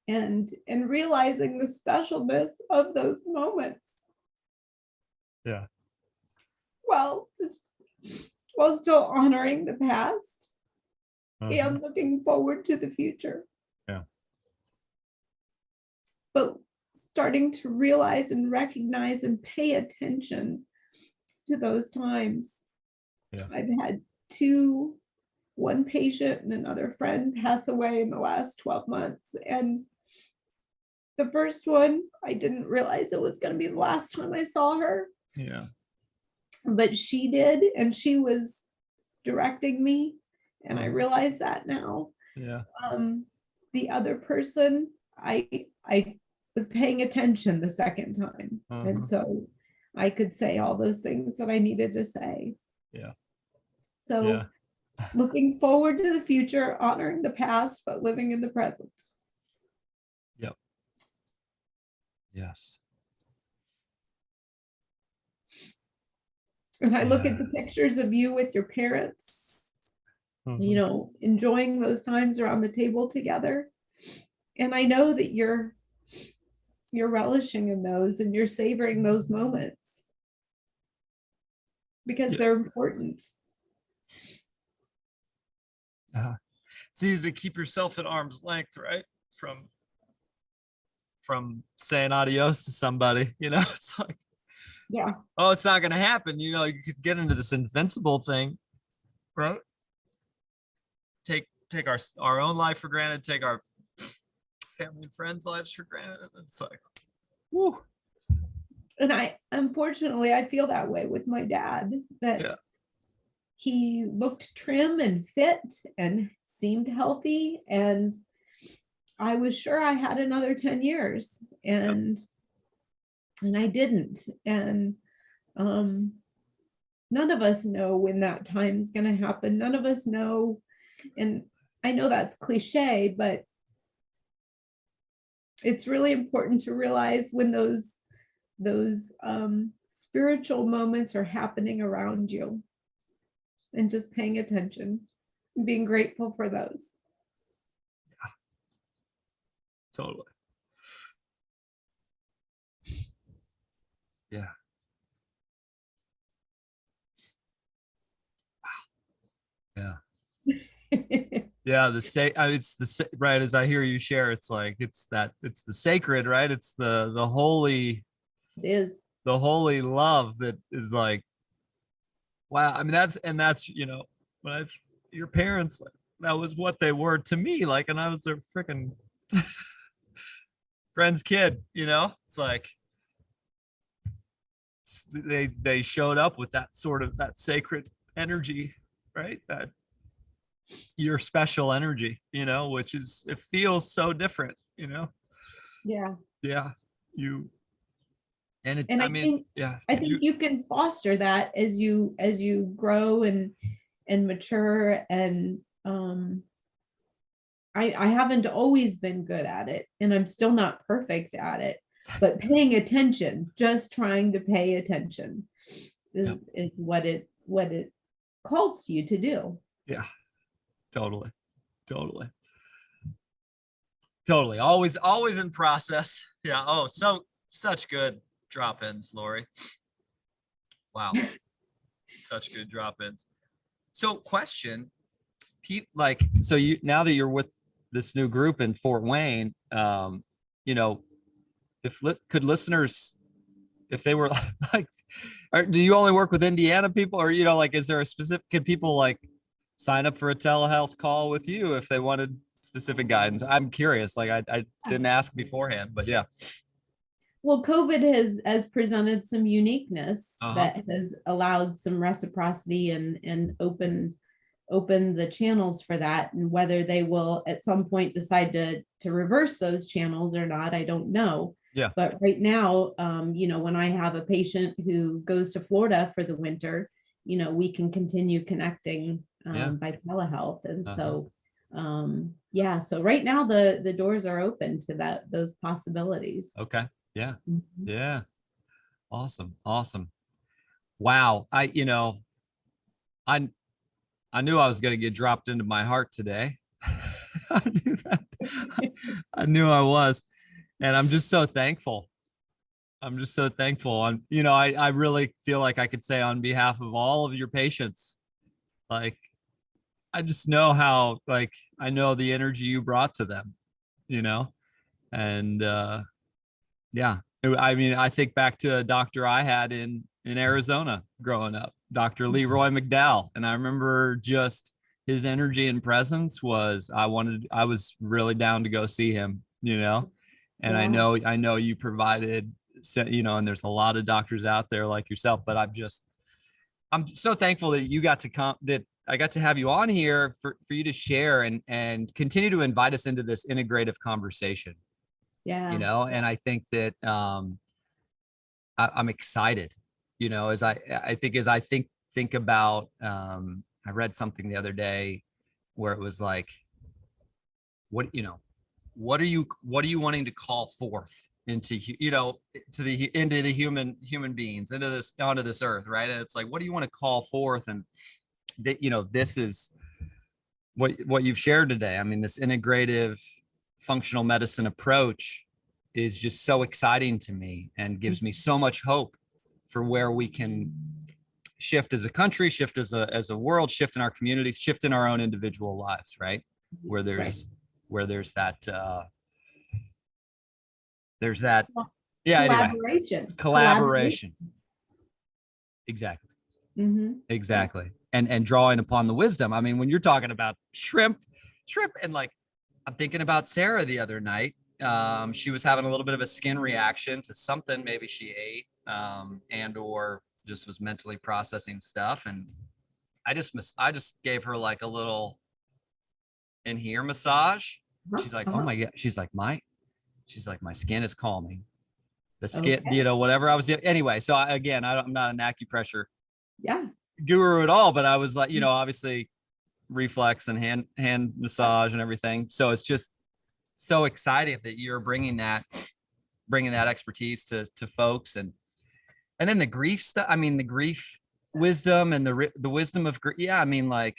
and realizing the specialness of those moments. While still honoring the past and looking forward to the future. But starting to realize and recognize and pay attention to those times. I've had one patient and another friend pass away in the last 12 months. And the first one, I didn't realize it was going to be the last time I saw her. But she did, and she was directing me, and I realize that now. The other person, I was paying attention the second time. And so I could say all those things that I needed to say. So looking forward to the future, honoring the past, but living in the present. And I look Yeah. at the pictures of you with your parents, Mhm. enjoying those times around the table together. And I know that you're relishing in those and you're savoring those moments because Yeah. they're important. It's easy to keep yourself at arm's length, right? From saying adios to somebody, it's like, Yeah. oh, it's not going to happen. You could get into this invincible thing, right? Take our own life for granted, take our family and friends' lives for granted. It's like, whoo. And unfortunately, I feel that way with my dad, that Yeah. he looked trim and fit and seemed healthy. And I was sure I had another 10 years and I didn't. And none of us know when that time is going to happen. None of us know. And I know that's cliche, but it's really important to realize when those spiritual moments are happening around you and just paying attention and being grateful for those. Totally. Yeah. Yeah. Yeah, it's right, as I hear you share, it's like it's the sacred, right? It's the holy, It is. the holy love that is like, wow. I mean, that's when I your parents, like, that was what they were to me, like, and I was their freaking friend's kid, it's like they showed up with that sort of that sacred energy, right? That your special energy, which is, it feels so different, Yeah. yeah. You and it, And I I mean, think yeah, I think you can foster that as you grow and mature. And I haven't always been good at it, and I'm still not perfect at it, but paying attention, just trying to pay attention Yep. is what it calls you to do. Yeah, totally, totally, totally. Always in process. Yeah. Oh, such good drop-ins, Lori. Wow, such good drop-ins. So, question, Pete, like, so you, now that you're with this new group in Fort Wayne, you know, could listeners, if they were like, do you only work with Indiana people, or like, is there a specific, could people like sign up for a telehealth call with you if they wanted specific guidance? I'm curious. Like, I didn't ask beforehand, but yeah. Well, COVID has presented some uniqueness that has allowed some reciprocity and open the channels for that. And whether they will at some point decide to reverse those channels or not, I don't know. Yeah. But right now, when I have a patient who goes to Florida for the winter, we can continue connecting by telehealth. And so yeah, so right now the doors are open to those possibilities. Okay. Yeah. Mhm. Yeah. Awesome. Awesome. Wow. I I knew I was going to get dropped into my heart today. I knew that. I knew I was. And I'm just so thankful. I'm just so thankful. I really feel like I could say on behalf of all of your patients, like, I just know how, like, I know the energy you brought to them, and yeah. I mean, I think back to a doctor I had in Arizona growing up, Dr. Leroy McDowell. And I remember just his energy and presence was, I was really down to go see him, and Yeah. I know you provided, and there's a lot of doctors out there like yourself, but I'm so thankful that you got to come, that I got to have you on here for you to share and continue to invite us into this integrative conversation. Yeah. And I think that I'm excited, as I think about, I read something the other day where it was like, what what are you wanting to call forth into, into the human beings, onto this earth, right? And it's like, what do you want to call forth? And that, this is what you've shared today. I mean, this integrative functional medicine approach is just so exciting to me and gives me so much hope for where we can shift as a country, shift as a world, shift in our communities, shift in our own individual lives, right? Where there's that collaboration. Exactly. Mm-hmm. Exactly. And drawing upon the wisdom. I mean, when you're talking about shrimp, and like, I'm thinking about Sarah the other night. She was having a little bit of a skin reaction to something maybe she ate, and or just was mentally processing stuff. And I just gave her like a little in here massage. She's like, oh my God. She's like, my skin is calming. The skin, whatever I was doing. Anyway, so I'm not an acupressure guru at all, but I was like, obviously reflex and hand massage and everything. So it's just so exciting that you're bringing that expertise to folks. And then the grief stuff. I mean, the grief wisdom and the wisdom of grief. Yeah. I mean, like,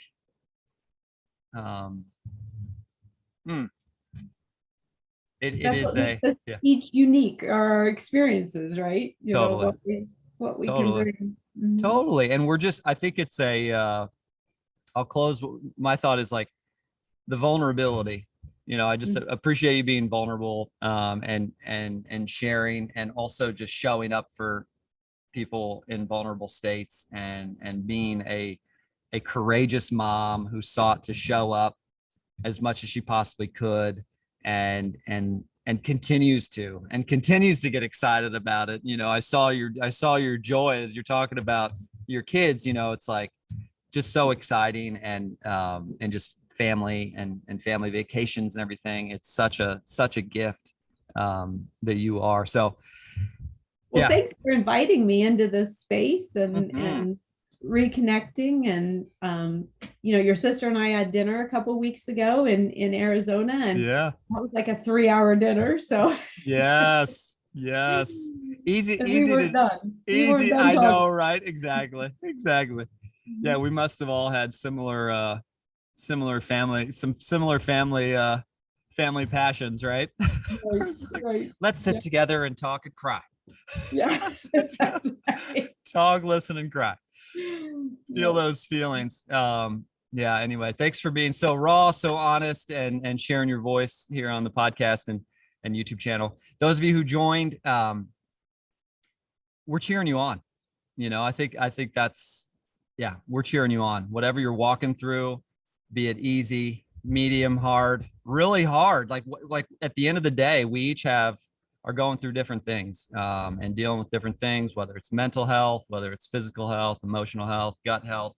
it is each unique our experiences, right? Totally. What we can bring. Mm-hmm. Totally. And I think it's I'll close. My thought is like the vulnerability. I just appreciate you being vulnerable, and sharing, and also just showing up for people in vulnerable states, and being a courageous mom who sought to show up as much as she possibly could, and continues to get excited about it. I saw your joy as you're talking about your kids. It's like just so exciting, and just family and family vacations and everything. It's such a gift that you are. So well, thanks for inviting me into this space and reconnecting. And your sister and I had dinner a couple weeks ago in Arizona, and that was like a 3-hour dinner. So yes, easy. I know, right? Exactly. Yeah, we must have all had similar family passions, right? Right. Let's sit together and talk and cry. Yeah. Talk, listen, and cry. Feel those feelings. Anyway, thanks for being so raw, so honest, and sharing your voice here on the podcast and YouTube channel. Those of you who joined, we're cheering you on. I think that's, we're cheering you on. Whatever you're walking through, be it easy, medium, hard, really hard. Like at the end of the day, we each are going through different things, and dealing with different things, whether it's mental health, whether it's physical health, emotional health, gut health.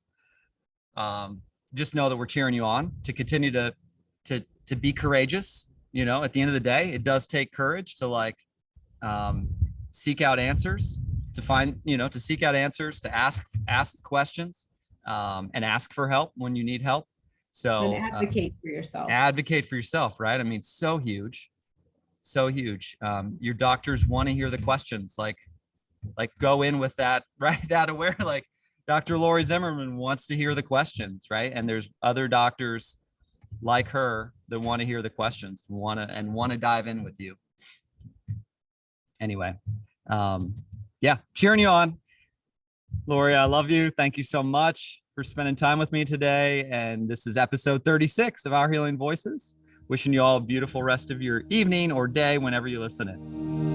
Just know that we're cheering you on to continue to be courageous. At the end of the day, it does take courage to seek out answers, to seek out answers, to ask questions, and ask for help when you need help. So and advocate for yourself. Advocate for yourself, right? I mean, so huge. Your doctors want to hear the questions, like go in with that, right? That aware, like Dr. Lori Zimmerman wants to hear the questions, right? And there's other doctors like her that want to hear the questions, want to dive in with you. Anyway, cheering you on. Lori, I love you. Thank you so much for spending time with me today. And this is episode 36 of Our Healing Voices. Wishing you all a beautiful rest of your evening or day whenever you listen in.